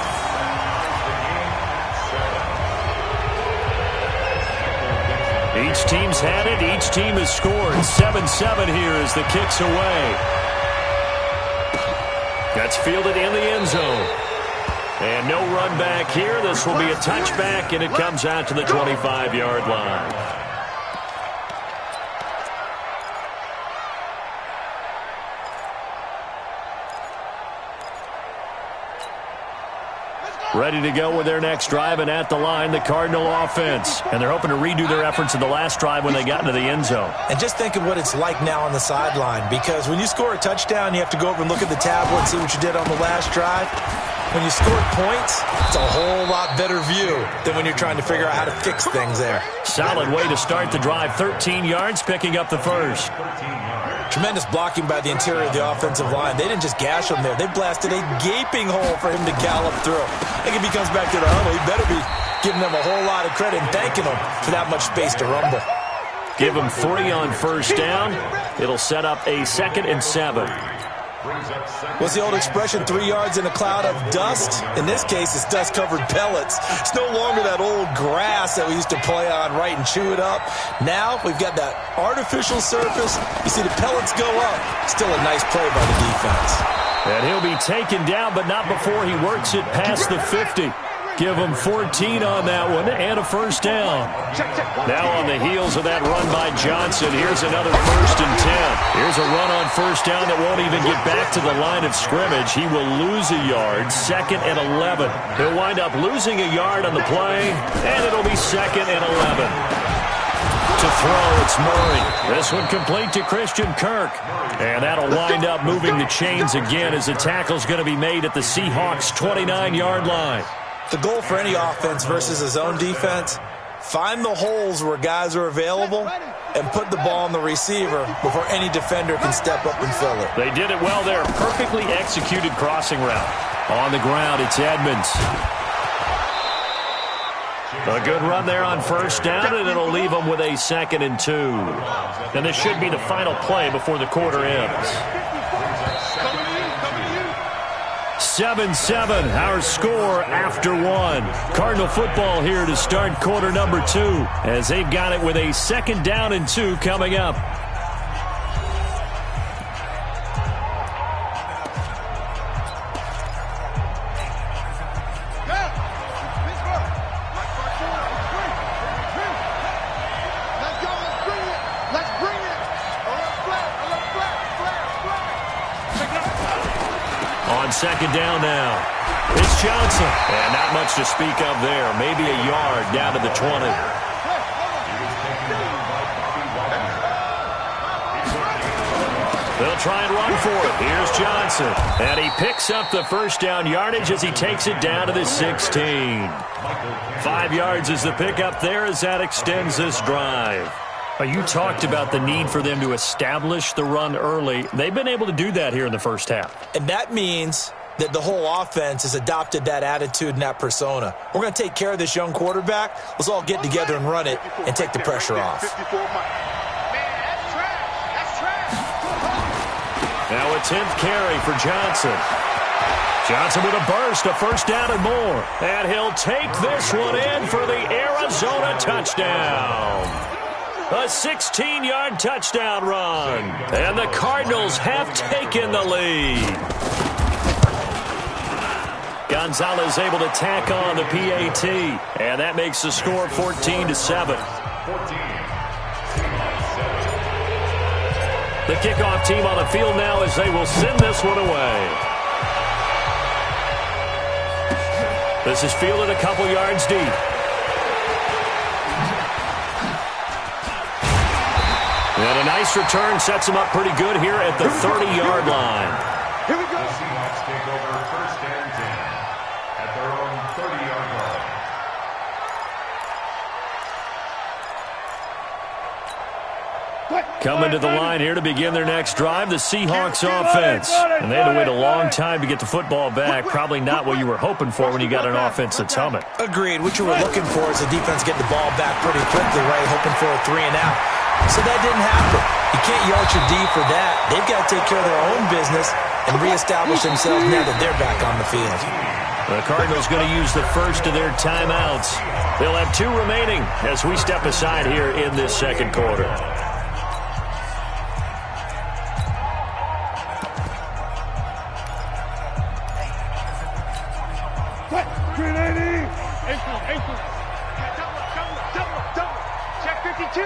Each team's had it. Each team has scored. 7-7 here as the kick's away. That's fielded in the end zone. And no run back here. This will be a touchback, and it comes out to the 25-yard line. ready to go with their next drive, and at the line, the Cardinal offense. And they're hoping to redo their efforts in the last drive when they got into the end zone. And just think of what it's like now on the sideline, because when you score a touchdown, you have to go over and look at the tablet and see what you did on the last drive. When you scored points, it's a whole lot better view than when you're trying to figure out how to fix things there. Solid way to start the drive. 13 yards, picking up the first. Tremendous blocking by the interior of the offensive line. They didn't just gash him there. They blasted a gaping hole for him to gallop through. I think if he comes back to the huddle, he better be giving them a whole lot of credit and thanking them for that much space to rumble. Give him 3 on first down. It'll set up a 2nd and 7. What's the old expression, 3 yards in a cloud of dust? In this case, it's dust-covered pellets. It's no longer that old grass that we used to play on, right, and chew it up. Now we've got that artificial surface. You see the pellets go up. Still a nice play by the defense. And he'll be taken down, but not before he works it past the 50. Give him 14 on that one and a first down. Now on the heels of that run by Johnson, here's another 1st and 10. Here's a run on first down that won't even get back to the line of scrimmage. He will lose a yard, 2nd and 11. He'll wind up losing a yard on the play, and it'll be 2nd and 11. To throw, it's Murray. This one complete to Christian Kirk. And that'll wind up moving the chains again as the tackle's going to be made at the Seahawks' 29-yard line. The goal for any offense versus a zone defense, find the holes where guys are available and put the ball on the receiver before any defender can step up and fill it. They did it well there. Perfectly executed crossing route. On the ground, it's Edmonds. A good run there on first down, and it'll leave them with a 2nd and 2. And this should be the final play before the quarter ends. 7-7, our score after 1. Cardinal football here to start quarter number 2 as they've got it with a 2nd down and 2 coming up. On 2nd down now, it's Johnson. And not much to speak of there. Maybe a yard down to the 20. They'll try and run for it. Here's Johnson. And he picks up the first down yardage as he takes it down to the 16. 5 yards is the pickup there as that extends this drive. You talked about the need for them to establish the run early. They've been able to do that here in the first half. And that means that the whole offense has adopted that attitude and that persona. We're going to take care of this young quarterback. Let's all get together and run it and take the pressure off. Now a 10th carry for Johnson. Johnson with a burst, a first down and more. And he'll take this one in for the Arizona touchdown. A 16-yard touchdown run. And the Cardinals have taken the lead. Gonzalez able to tack on the PAT. And that makes the score 14-7. The kickoff team on the field now as they will send this one away. This is fielded a couple yards deep. And a nice return sets him up pretty good here at the 30-yard line. Here we go. The Seahawks take over 1st and 10 at their own 30-yard line. Coming to the line here to begin their next drive, the Seahawks offense. And they had to wait a long time to get the football back. Probably not what you were hoping for when you got an offense that's humming. Agreed. What you were looking for is the defense getting the ball back pretty quickly, right? Hoping for a 3 and out. So that didn't happen. You can't yell at your D for that. They've got to take care of their own business and reestablish themselves now that they're back on the field. The Cardinals going to use the first of their timeouts. They'll have 2 remaining as we step aside here in this second quarter. Check 52.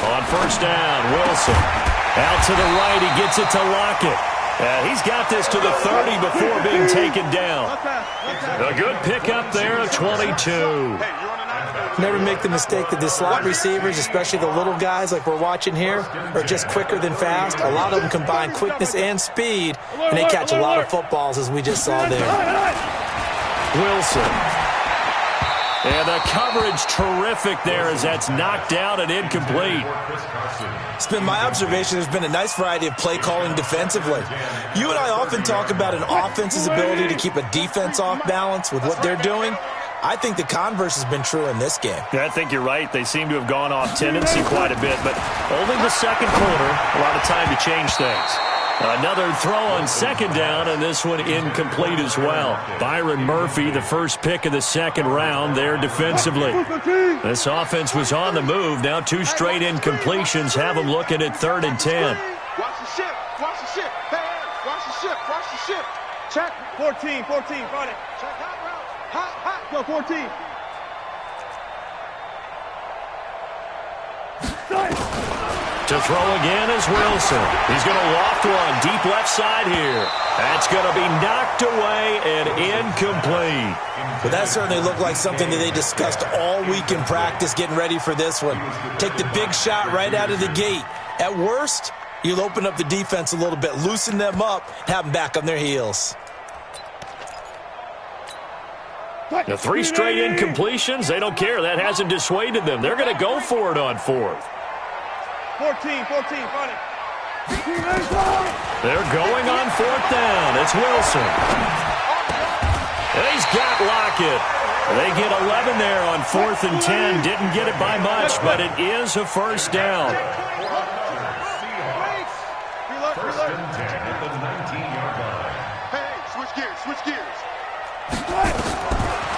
On first down, Wilson. Out to the right, he gets it to Lockett. He's got this to the 30 before being taken down. A good pickup there of 22. Never make the mistake that the slot receivers, especially the little guys like we're watching here, are just quicker than fast. A lot of them combine quickness and speed, and they catch a lot of footballs, as we just saw there. Wilson. And the coverage terrific there as that's knocked down and incomplete. It's been my observation there's been a nice variety of play calling defensively. You and I often talk about an offense's ability to keep a defense off balance with what they're doing. I think the converse has been true in this game. Yeah, I think you're right. They seem to have gone off tendency quite a bit, but only the second quarter, a lot of time to change things. Another throw on second down, and this one incomplete as well. Byron Murphy, the first pick of the second round there defensively. This offense was on the move. Now 2 straight incompletions have them looking at 3rd and 10. Watch the ship. Watch the ship. Hey, watch the ship. Watch the ship. Check. 14. Find it. Check hot route. Hot. Go 14. To throw again is Wilson. He's going to loft one deep left side here. That's going to be knocked away and incomplete. But that certainly looked like something that they discussed all week in practice getting ready for this one. Take the big shot right out of the gate. At worst, you'll open up the defense a little bit, loosen them up, have them back on their heels. The 3 straight incompletions, they don't care. That hasn't dissuaded them. They're going to go for it on 4th. 14, find it. They're going on 4th down. It's Wilson. And he's got Lockett. They get 11 there on 4th and 10. Didn't get it by much, but it is a first down. First and 10 at the 19-yard line. Hey, switch gears.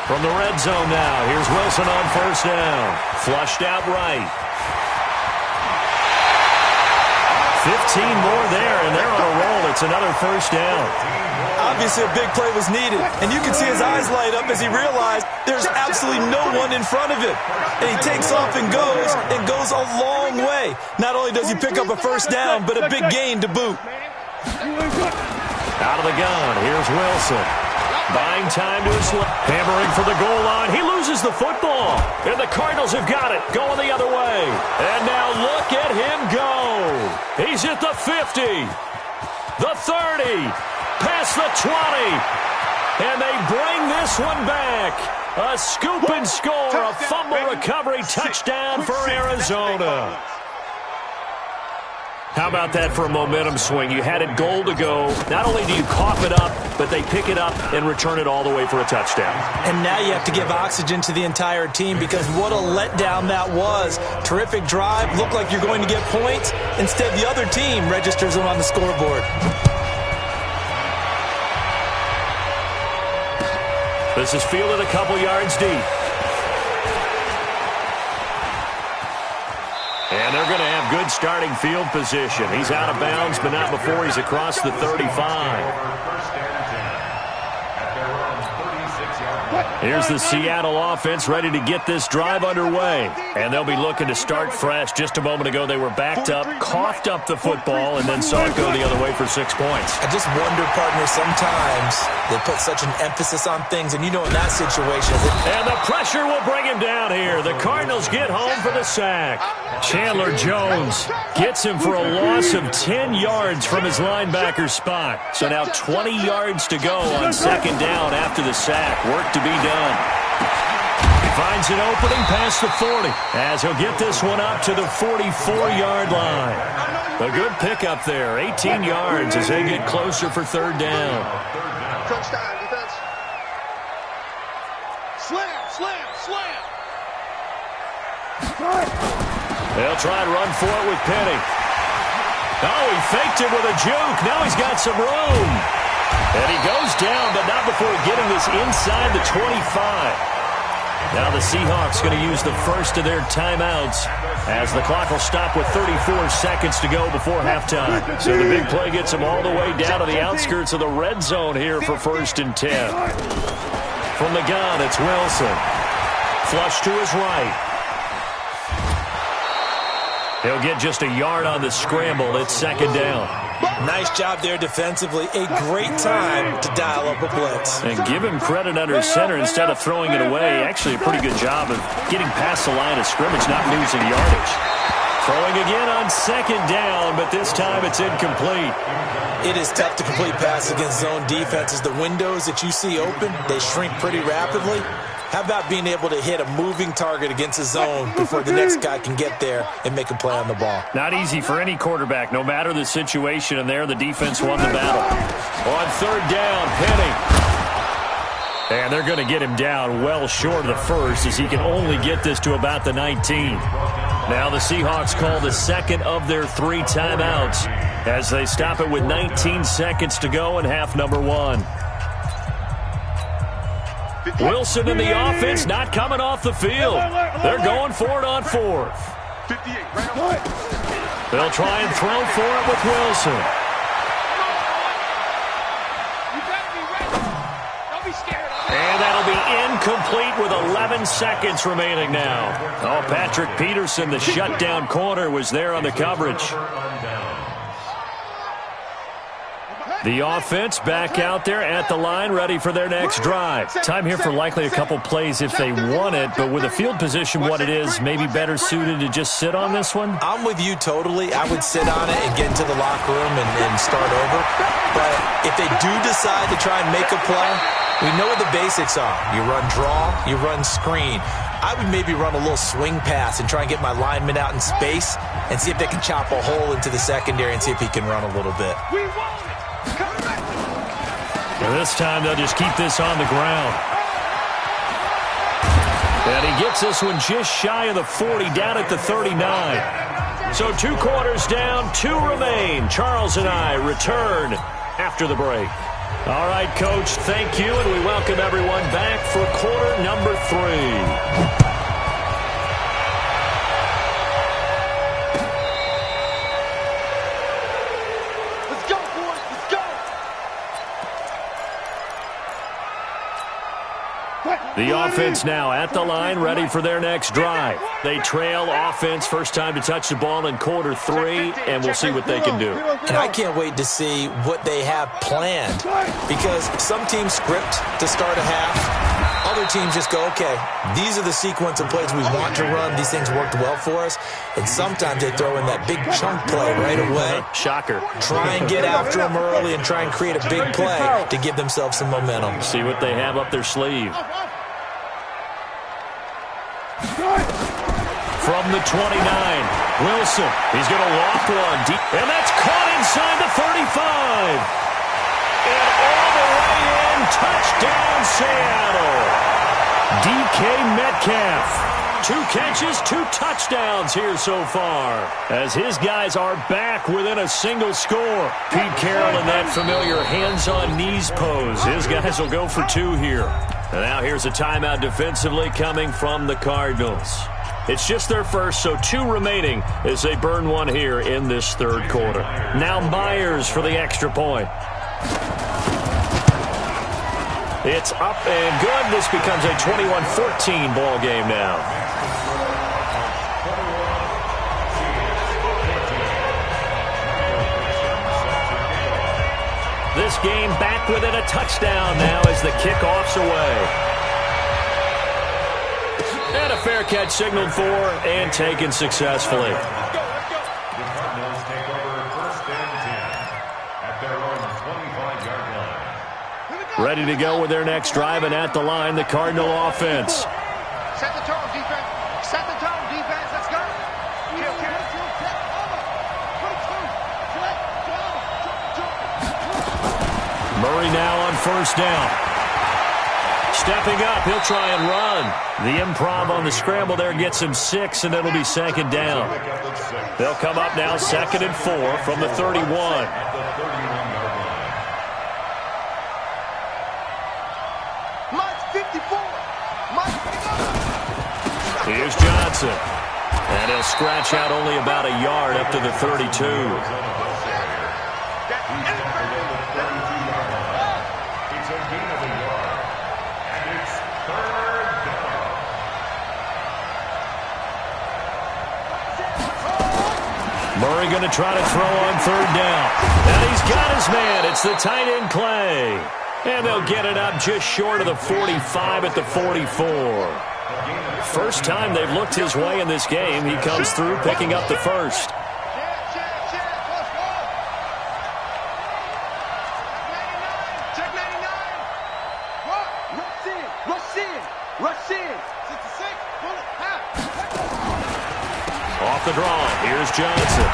From the red zone now, here's Wilson on first down. Flushed out right. 15 more there, and they're on a roll. It's another first down. Obviously, a big play was needed, and you can see his eyes light up as he realized there's absolutely no one in front of him. And he takes off and goes a long way. Not only does he pick up a first down, but a big gain to boot. Out of the gun, here's Wilson. Buying time to his left. Hammering for the goal line. He loses the football. And the Cardinals have got it. Going the other way. And now look at him go. He's at the 50. The 30. Past the 20. And they bring this one back. A scoop and score. A fumble recovery touchdown for Arizona. How about that for a momentum swing? You had it goal to go. Not only do you cough it up, but they pick it up and return it all the way for a touchdown. And now you have to give oxygen to the entire team because what a letdown that was. Terrific drive. Looked like you're going to get points. Instead, the other team registers them on the scoreboard. This is fielded a couple yards deep. And they're going to have good starting field position. He's out of bounds, but not before he's across the 35. Here's the Seattle offense ready to get this drive underway. And they'll be looking to start fresh. Just a moment ago, they were backed up, coughed up the football, and then saw it go the other way for 6 points. I just wonder, partner, sometimes they put such an emphasis on things, and you know in that situation. And the pressure will bring him down here. The Cardinals get home for the sack. Chandler Jones gets him for a loss of 10 yards from his linebacker spot. So now 20 yards to go on second down after the sack. Work to be done. He finds an opening past the 40 as he'll get this one up to the 44-yard line. A good pickup there, 18 yards as they get closer for third down. Touchdown, defense. Slam. They'll try and run for it with Penny. Oh, he faked it with a juke. Now he's got some room. And he goes down, but not before getting this inside the 25. Now the Seahawks going to use the first of their timeouts as the clock will stop with 34 seconds to go before halftime. So the big play gets them all the way down to the outskirts of the red zone here for 1st and 10. From the gun, it's Wilson. Flush to his right. He'll get just a yard on the scramble. It's second down. Nice job there defensively. A great time to dial up a blitz. And give him credit under center instead of throwing it away. Actually a pretty good job of getting past the line of scrimmage, not losing yardage. Throwing again on second down, but this time it's incomplete. It is tough to complete passes against zone defenses. The windows that you see open, they shrink pretty rapidly. How about being able to hit a moving target against a zone before the next guy can get there and make a play on the ball? Not easy for any quarterback, no matter the situation, and there the defense won the battle. On third down, Penny. And they're going to get him down well short of the first, as he can only get this to about the 19. Now the Seahawks call the second of their 3 timeouts as they stop it with 19 seconds to go in half number 1. Wilson in the offense, not coming off the field. They're going for it on 4th. They'll try and throw for it with Wilson. And that'll be incomplete with 11 seconds remaining now. Oh, Patrick Peterson, the shutdown corner, was there on the coverage. The offense back out there at the line, ready for their next drive. Time here for likely a couple plays if they want it, but with the field position what it is, maybe better suited to just sit on this one? I'm with you totally. I would sit on it and get into the locker room and start over. But if they do decide to try and make a play, we know what the basics are. You run draw, you run screen. I would maybe run a little swing pass and try and get my lineman out in space and see if they can chop a hole into the secondary and see if he can run a little bit. And this time they'll just keep this on the ground. And he gets this one just shy of the 40, down at the 39. So 2 quarters down, 2 remain. Charles and I return after the break. All right, Coach, thank you, and we welcome everyone back for quarter number 3. The offense now at the line, ready for their next drive. They trail offense, first time to touch the ball in quarter 3, and we'll see what they can do. And I can't wait to see what they have planned, because some teams script to start a half. Other teams just go, okay, these are the sequence of plays we want to run. These things worked well for us. And sometimes they throw in that big chunk play right away. Shocker. Try and get after them early and try and create a big play to give themselves some momentum. See what they have up their sleeve. From the 29, Wilson. He's going to walk one deep, and that's caught inside the 35. And all the way in, touchdown Seattle. DK Metcalf. 2 catches, 2 touchdowns here so far, as his guys are back within a single score. Pete Carroll in that familiar hands-on knees pose. His guys will go for 2 here. And now here's a timeout defensively coming from the Cardinals. It's just their first, so 2 remaining as they burn one here in this third quarter. Now Myers for the extra point. It's up and good. This becomes a 21-14 ball game now. This game back within a touchdown now as the kickoff's away. And a fair catch signaled for and taken successfully. The Cardinals take over 1st and 10 at their own 25-yard line. Ready to go with their next drive, and at the line, the Cardinal offense. Set the tone, defense. Set the tone, defense. Let's go. Murray now on 1st down. Stepping up, he'll try and run. The improv on the scramble there gets him 6, and it'll be 2nd down. They'll come up now 2nd and 4 from the 31. Here's Johnson. And he'll scratch out only about a yard up to the 32. Murray going to try to throw on third down. And he's got his man. It's the tight end Clay. And they'll get it up just short of the 45 at the 44. First time they've looked his way in this game. He comes through picking up the first. Off the draw, here's Johnson.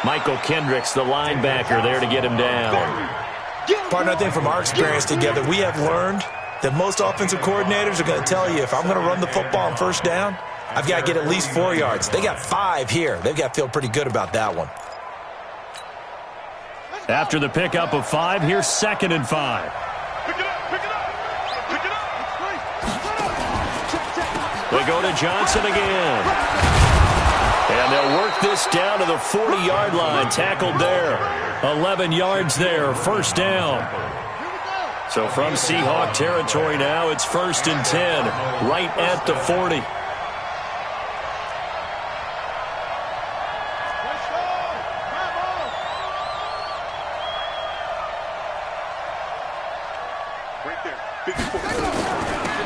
Michael Kendricks, the linebacker, there to get him down. Partner, I think from our experience together, we have learned that most offensive coordinators are going to tell you, if I'm going to run the football on first down, I've got to get at least 4 yards. They got 5 here. They've got to feel pretty good about that one. After the pickup of 5, here's 2nd and 5. Pick it up, pick it up, pick it up. They go to Johnson again. And they'll work this down to the 40-yard line. Tackled there. 11 yards there. First down. So from Seahawk territory now, it's 1st and 10. Right at the 40.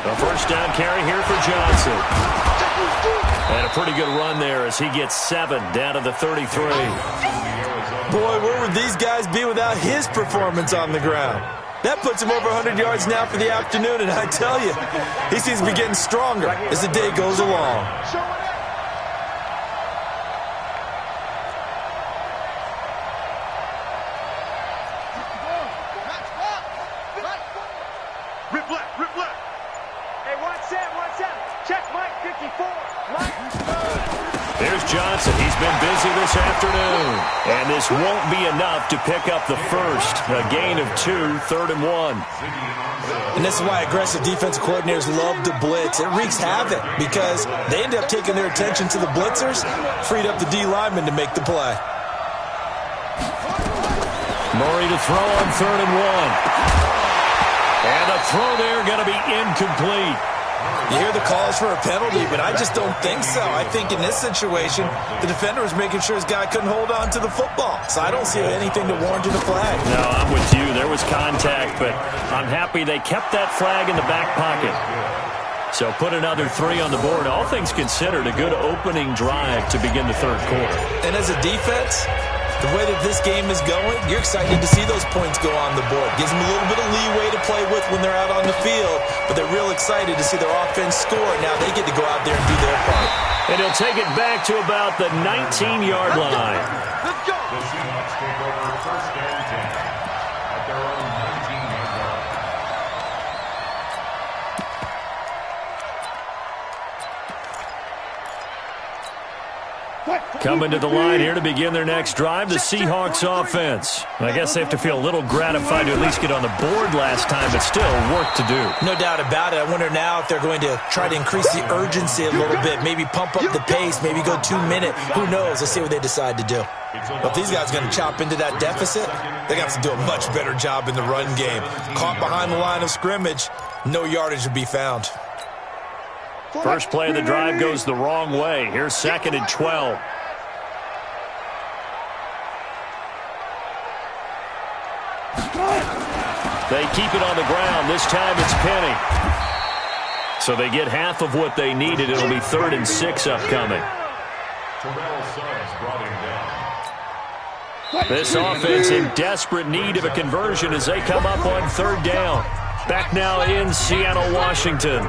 A first down carry here for Johnson. And a pretty good run there as he gets 7 down to the 33. Boy, where would these guys be without his performance on the ground? That puts him over 100 yards now for the afternoon, and I tell you, he seems to be getting stronger as the day goes along. Rip left, rip left. Hey, watch that. Check Mike 54. There's Johnson. He's been busy this afternoon. And this won't be enough to pick up the first. A gain of 2, 3rd and 1. And this is why aggressive defensive coordinators love to blitz. It wreaks havoc because they end up taking their attention to the blitzers, freed up the D lineman to make the play. Murray to throw on 3rd and 1. And the throw there going to be incomplete. You hear the calls for a penalty, but I just don't think so. I think in this situation, the defender was making sure his guy couldn't hold on to the football. So I don't see anything to warrant a flag. No, I'm with you. There was contact, but I'm happy they kept that flag in the back pocket. So put another 3 on the board. All things considered, a good opening drive to begin the 3rd quarter. And as a defense, the way that this game is going, you're excited to see those points go on the board. Gives them a little bit of leeway to play with when they're out on the field, but they're real excited to see their offense score. Now they get to go out there and do their part. And he'll take it back to about the 19-yard line. Let's go. The Seahawks take over 1st and 10 at their own 19-yard line. Coming to the line here to begin their next drive, the Seahawks offense. I guess they have to feel a little gratified to at least get on the board last time, but still work to do. No doubt about it. I wonder now if they're going to try to increase the urgency a little bit, maybe pump up the pace, maybe go 2 minute. Who knows? Let's see what they decide to do. But if these guys are going to chop into that deficit, they're going to have to do a much better job in the run game. Caught behind the line of scrimmage, no yardage to be found. First play of the drive goes the wrong way. Here's 2nd and 12. They keep it on the ground. This time it's Penny. So they get half of what they needed. It'll be 3rd and 6 upcoming. This offense in desperate need of a conversion as they come up on 3rd down. Back now in Seattle, Washington.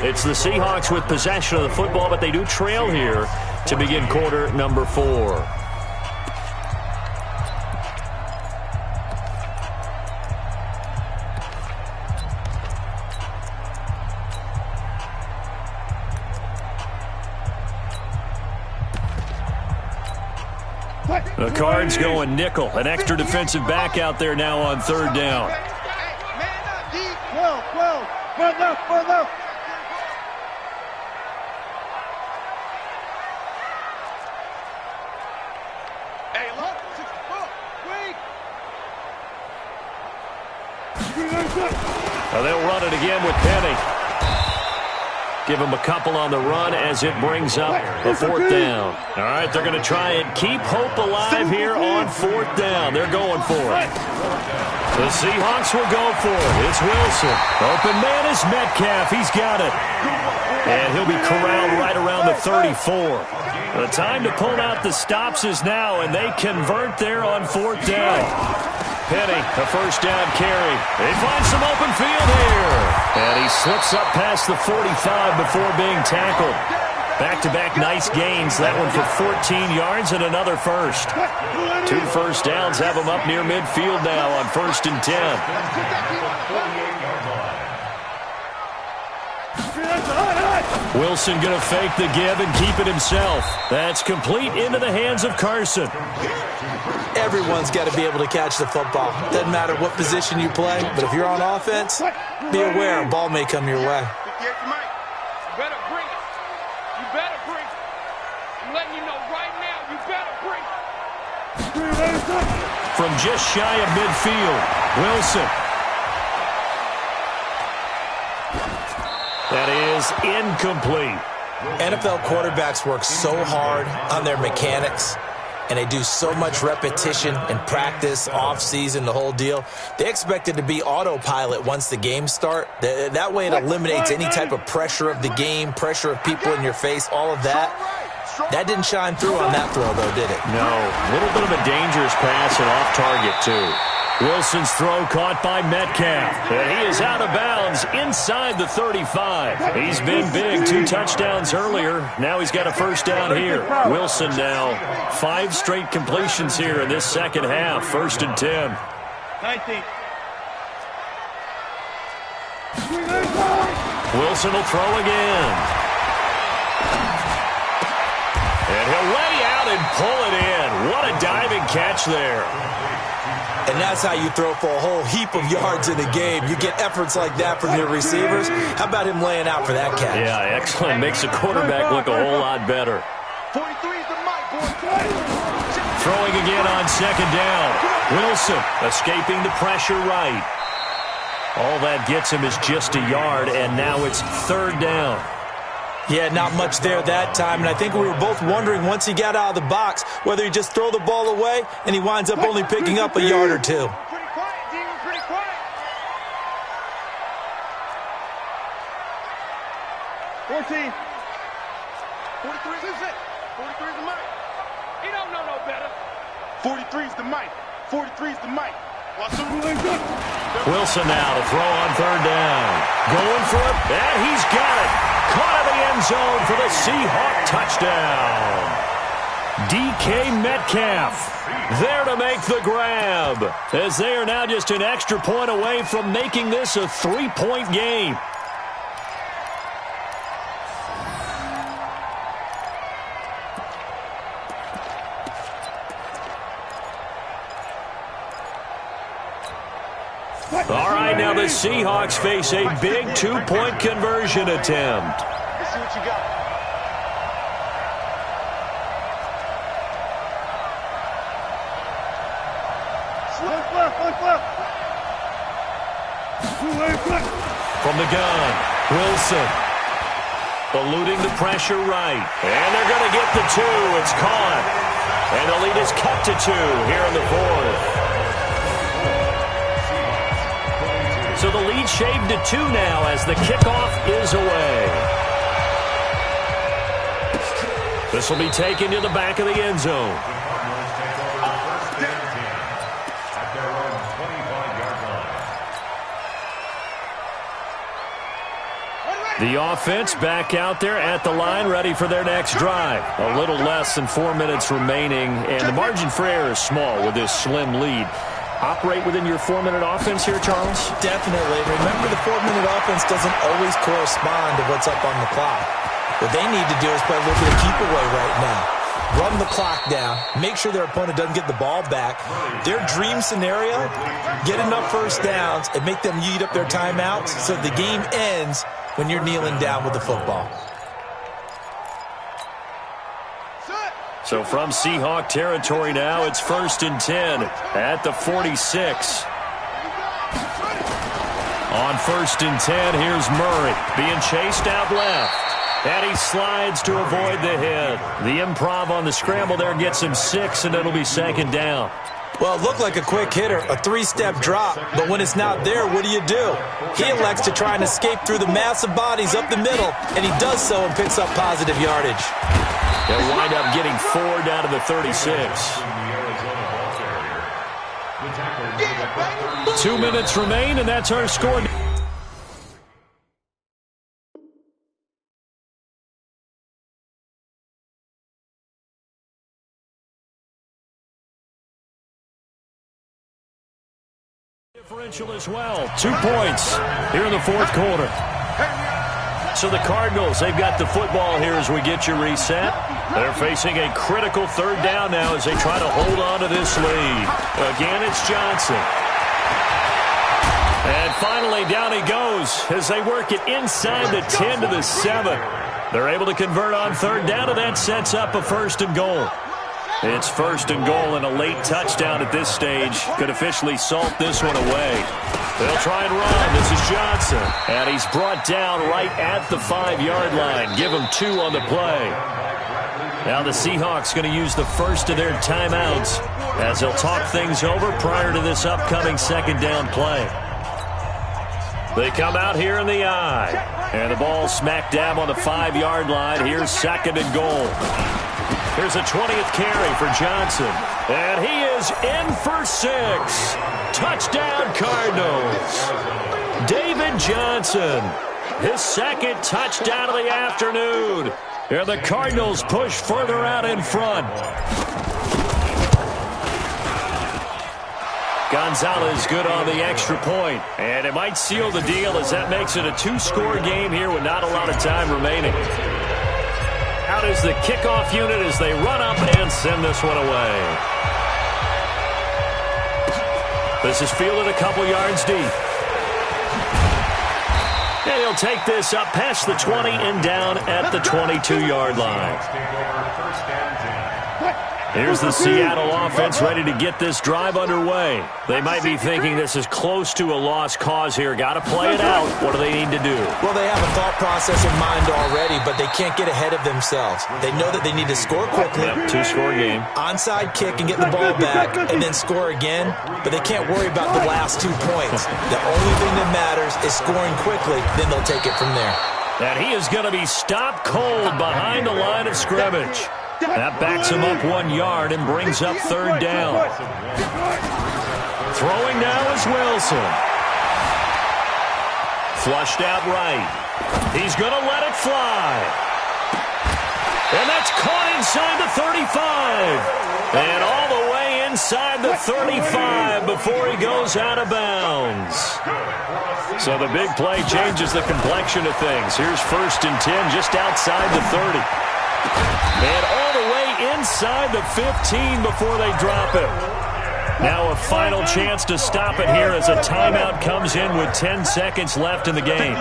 It's the Seahawks with possession of the football, but they do trail here to begin quarter number 4. The Cards going nickel. An extra defensive back out there now on 3rd down. Man up, D. 12. Further left. Hey, look. 64. Wait. Now they'll run it again with Penny. Give them a couple on the run as it brings up a 4th down. All right, they're going to try and keep hope alive here on 4th down. They're going for it. The Seahawks will go for it. It's Wilson. Open man is Metcalf. He's got it. And he'll be corralled right around the 34. The time to pull out the stops is now, and they convert there on 4th down. Penny, a 1st down carry. They find some open field here. And he slips up past the 45 before being tackled. Back-to-back nice gains. That one for 14 yards and another first. 2 first downs have him up near midfield now on 1st and 10. Wilson going to fake the give and keep it himself. That's complete into the hands of Carson. Everyone's got to be able to catch the football. Doesn't matter what position you play, but if you're on offense, be aware a ball may come your way. You better bring it. You better bring it. I'm letting you know right now, you better bring it. From just shy of midfield, Wilson. That is incomplete. NFL quarterbacks work so hard on their mechanics, and they do so much repetition and practice, off-season, the whole deal. They expect it to be autopilot once the games start. That way it eliminates any type of pressure of the game, pressure of people in your face, all of that. That didn't shine through on that throw, though, did it? No. A little bit of a dangerous pass and off target, too. Wilson's throw caught by Metcalf. And he is out of bounds inside the 35. He's been big. 2 touchdowns earlier. Now he's got a 1st down here. Wilson now 5 straight completions here in this second half. 1st and 10. 19. Wilson will throw again. And he'll lay out and pull it in. What a diving catch there. And that's how you throw for a whole heap of yards in a game. You get efforts like that from your receivers. How about him laying out for that catch? Yeah, excellent. Makes the quarterback look a whole lot better. 43 is the mic, boy. Throwing again on 2nd down. Wilson escaping the pressure right. All that gets him is just a yard, and now it's 3rd down. Yeah, not much there that time, and I think we were both wondering once he got out of the box whether he just throw the ball away and he winds up only picking up a yard or 2. Pretty quiet, Demon, pretty quiet. 14. 43 is it. 43 is the mic. He don't know no better. 43 is the mic. 43 is the mic. Wilson now to throw on 3rd down. Going for it, and he's got it. Caught in the end zone for the Seahawk touchdown. DK Metcalf there to make the grab, as they are now just an extra point away from making this a 3-point game. All right, now the Seahawks face a big 2-point conversion attempt. Let's see what you got. From the gun, Wilson eluding the pressure right. And they're going to get the 2. It's caught. And the lead is cut to 2 here in the 4th. So the lead shaved to 2 now as the kickoff is away. This will be taken to the back of the end zone. The offense back out there at the line, ready for their next drive. A little less than 4 minutes remaining, and the margin for error is small with this slim lead. Operate within your 4-minute offense here, Charles? Definitely. Remember, the 4-minute offense doesn't always correspond to what's up on the clock. What they need to do is play a little bit of keep away right now. Run the clock down. Make sure their opponent doesn't get the ball back. Their dream scenario, get enough first downs and make them eat up their timeouts so the game ends when you're kneeling down with the football. So from Seahawk territory now, it's 1st and 10 at the 46. On 1st and 10, here's Murray being chased out left. And he slides to avoid the hit. The improv on the scramble there gets him 6, and it'll be 2nd down. Well, it looked like a quick hitter, a 3-step drop, but when it's not there, what do? He elects to try and escape through the massive bodies up the middle, and he does so and picks up positive yardage. They'll wind up getting 4 down to the 36. 2 minutes remain, and that's our score. Differential as well. 2 points here in the 4th quarter. So the Cardinals, they've got the football here as we get you reset. They're facing a critical 3rd down now as they try to hold on to this lead. Again, it's Johnson. And finally, down he goes as they work it inside the 10 to the 7. They're able to convert on 3rd down, and that sets up a 1st and goal. It's 1st and goal, and a late touchdown at this stage could officially salt this one away. They'll try and run. This is Johnson. And he's brought down right at the 5-yard line. Give him 2 on the play. Now the Seahawks going to use the first of their timeouts as they'll talk things over prior to this upcoming 2nd down play. They come out here in the I. And the ball smack dab on the 5-yard line. Here's 2nd and goal. Here's a 20th carry for Johnson. And he is in for 6. Touchdown, Cardinals. David Johnson, his 2nd touchdown of the afternoon. And the Cardinals push further out in front. Gonzalez good on the extra point. And it might seal the deal as that makes it a 2-score game here with not a lot of time remaining. Out is the kickoff unit as they run up and send this one away. This is fielded a couple yards deep. And he'll take this up past the 20 and down at the 22-yard line. Here's the Seattle offense ready to get this drive underway. They might be thinking this is close to a lost cause here. Got to play it out. What do they need to do? Well, they have a thought process in mind already, but they can't get ahead of themselves. They know that they need to score quickly. Yep, 2-score game. Onside kick and get the ball back and then score again, but they can't worry about the last 2 points. The only thing that matters is scoring quickly, then they'll take it from there. And he is going to be stopped cold behind the line of scrimmage. That backs him up 1 yard and brings up 3rd down. Throwing now is Wilson. Flushed out right. He's going to let it fly. And that's caught inside the 35. And all the way inside the 35 before he goes out of bounds. So the big play changes the complexion of things. Here's 1st and 10 just outside the 30. And all the way inside the 15 before they drop it. Now a final chance to stop it here as a timeout comes in with 10 seconds left in the game.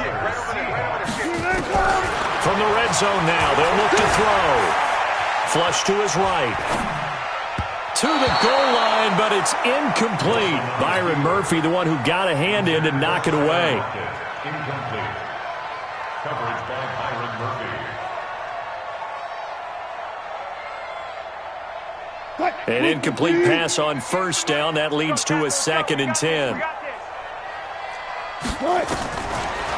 From the red zone now, they'll look to throw. Flush to his right. To the goal line, but it's incomplete. Byron Murphy, the one who got a hand in to knock it away. Incomplete. Coverage by Byron Murphy. An incomplete pass on 1st down. That leads to a 2nd and 10.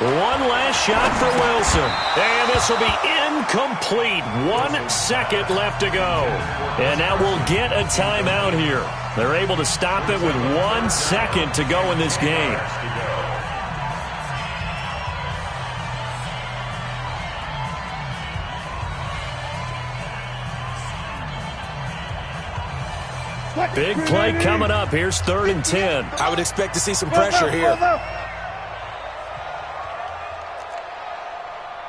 One last shot for Wilson. And this will be incomplete. 1 second left to go. And now we'll get a timeout here. They're able to stop it with 1 second to go in this game. Big play coming up. Here's 3rd and 10. I would expect to see some pressure here.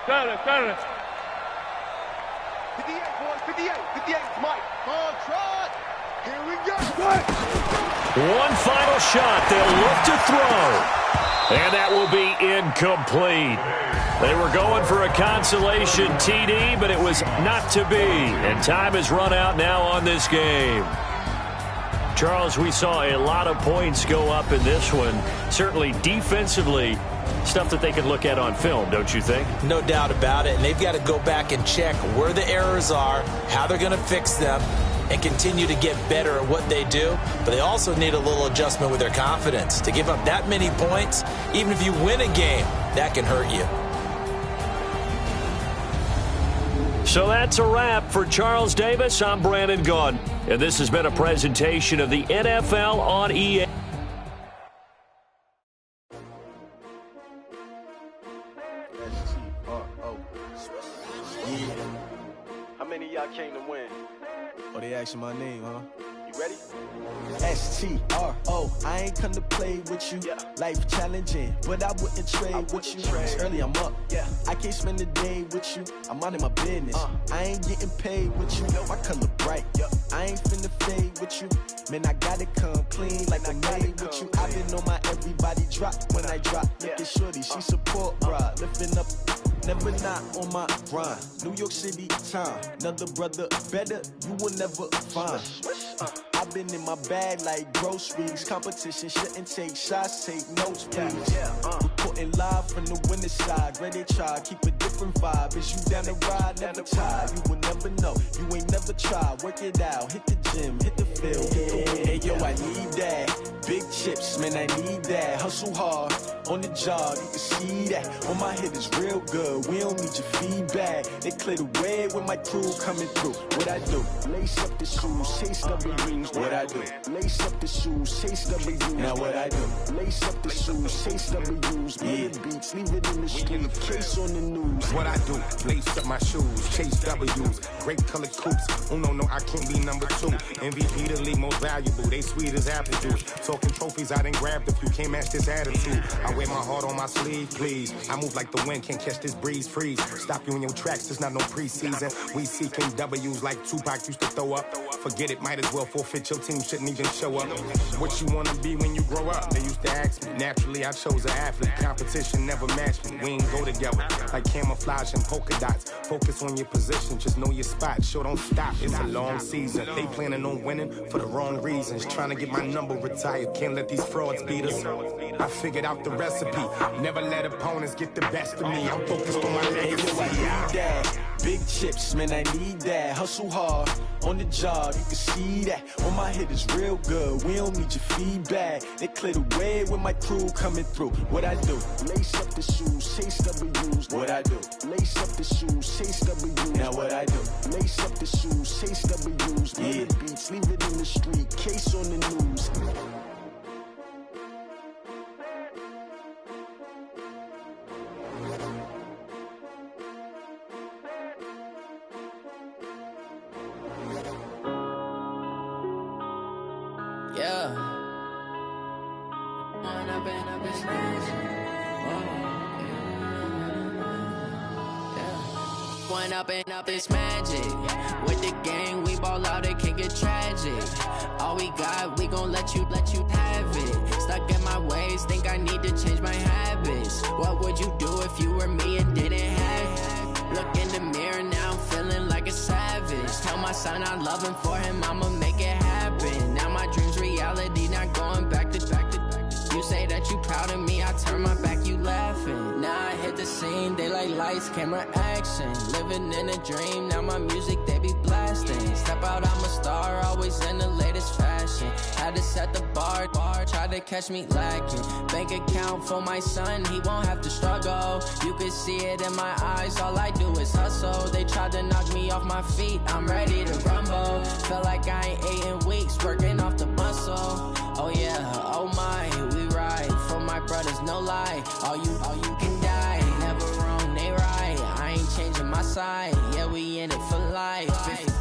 Got 58, boys, 58. 58, Mike. On track. Here we go. One final shot. They'll look to throw. And that will be incomplete. They were going for a consolation TD, but it was not to be. And time has run out now on this game. Charles, we saw a lot of points go up in this one. Certainly defensively, stuff that they can look at on film, don't you think? No doubt about it. And they've got to go back and check where the errors are, how they're going to fix them, and continue to get better at what they do. But they also need a little adjustment with their confidence. To give up that many points, even if you win a game, that can hurt you. So that's a wrap for Charles Davis. I'm Brandon Gaudin, and this has been a presentation of the NFL on EA. How many of y'all came to win? Oh, they asking my name, huh? You ready? S-T-R-O, I ain't come to play with you. Life challenging, but I wouldn't trade with you. It's early, I'm up. I can't spend the day with you. I'm minding my business. I ain't getting paid with you. My color bright. I ain't finna fade with you. Man, I gotta come clean like I made with you. I've been on my everybody drop when I drop. Look at shorty, she support, bruh. Lifting up, never not on my grind. New York City time, another brother better, you will never find. I've been in my bag like groceries. Competition shouldn't take shots, take notes, please. Reporting live from the winning side. Ready to try, keep a different vibe. Is you down the ride, never tired. You will never know, you ain't never tried. Work it out, hit the gym, hit the field, hit the win. Hey yo, I need that. Big chips, man, I need that. Hustle hard, on the job, you can see that. On my head is real good, we don't need your feedback. They clear the way with my crew coming through. What I do? Lace up the shoes, chase W's. What I do? Lace up the shoes, chase W's. Now what I do? Lace up the shoes, chase W's. Million beats, leave it in the street, case on the news. What I do? Lace up my shoes, chase W's. Great colored coops. Oh no, I can't be number 2. MVP the league most valuable. They sweet as apple juice. Talking trophies, I done grabbed a few. Can't match this attitude. I wear my heart on my sleeve, please. I move like the wind, can't catch this breeze, freeze. Stop you in your tracks, there's not no preseason. We seeking W's like Tupac used to throw up. Forget it, might as well forfeit. Your team shouldn't even show up. What you wanna be when you grow up? They used to ask me. Naturally, I chose an athlete. Competition never matched me. We ain't go together like camouflage and polka dots. Focus on your position, just know your spot. Sure, don't stop. It's a long season. They planning on winning for the wrong reasons. Trying to get my number retired. Can't let these frauds beat us. I figured out the recipe. Never let opponents get the best of me. I'm focused on my legacy. I need that. Big chips, man, I need that. Hustle hard, on the job, you can see that. On my head is real good, we don't need your feedback. They clear the way with my crew coming through. What I do? Lace up the shoes, chase W's. What I do? Lace up the shoes, chase W's. Now what I do? Lace up the shoes, chase W's. Million beats, leave it in the street, case on the news. Up it's magic. With the gang, we ball out, it can get tragic. All we got, we gon' let you have it. Stuck in my ways, think I need to change my habits. What would you do if you were me and didn't have it? Look in the mirror, now I'm feeling like a savage. Tell my son I love him, for him I'ma make it happen. Now my dream's reality, not going back to. You say that you proud of me, I turn my back, you laughing. Now I hit the scene, they like lights, camera, action. Living in a dream, now my music, they be blasting. Step out, I'm a star, always in the latest fashion. Had to set the bar, try to catch me lacking. Bank account for my son, he won't have to struggle. You can see it in my eyes, all I do is hustle. They tried to knock me off my feet, I'm ready to rumble. Feel like I ain't ate in weeks, working off the muscle. Oh yeah, oh my, we ride for my brothers, no lie. All you can die, never wrong, they right. I ain't changing my side, yeah, we in it for life.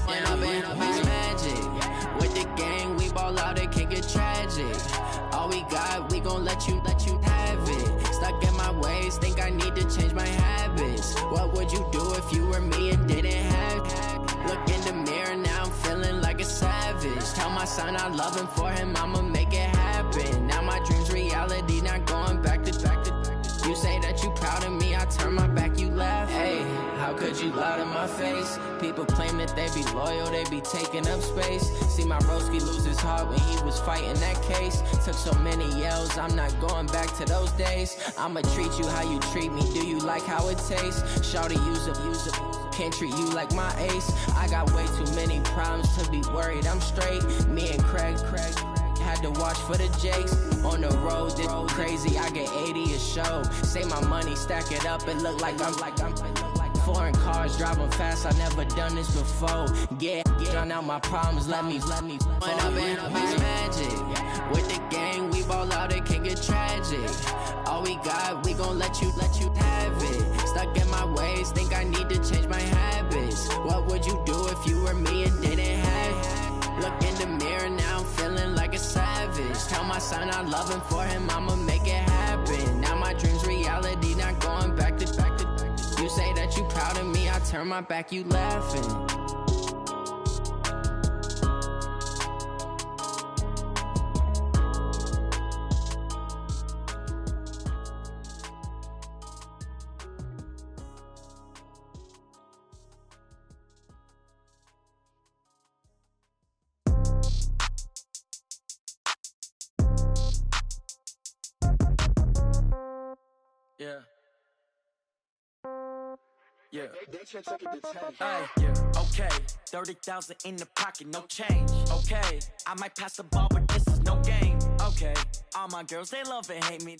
When up it's magic. With the gang, we ball out, it can get tragic. All we got, we gon' let you have it. Stuck in my ways, think I need to change my habits. What would you do if you were me and didn't have it? Look in the mirror, now I'm feeling like a savage. Tell my son I love him, for him I'ma make it happen. Now my dream's reality, not going back to. You say that you proud of me, I turn my back, you laugh. Hey, I How could you lie to my face? People claim that they be loyal, they be taking up space. See my broski lose his heart when he was fighting that case. Took so many yells, I'm not going back to those days. I'ma treat you how you treat me, do you like how it tastes? Shawty, use up, can't treat you like my ace. I got way too many problems to be worried, I'm straight. Me and Craig had to watch for the Jakes. On the road, this crazy, I get 80 a show. Say my money, stack it up, it look like I'm foreign cars, driving fast, I never done this before. Yeah, drown out my problems, let me When up and magic. With the gang, we ball out, it can get tragic. All we got, we gon' let you have it. Stuck in my ways, think I need to change my habits. What would you do if you were me and didn't have it? Look in the mirror, now I'm feeling like a savage. Tell my son I love him, for him I'ma make it happen. Now my dream's reality, not going back to. You say that you proud of me, I turn my back, you laughing. Yeah. Yeah. Yeah. Okay. 30,000 in the pocket, no change. Okay. I might pass the ball, but this is no game. Okay. All my girls, they love and hate me.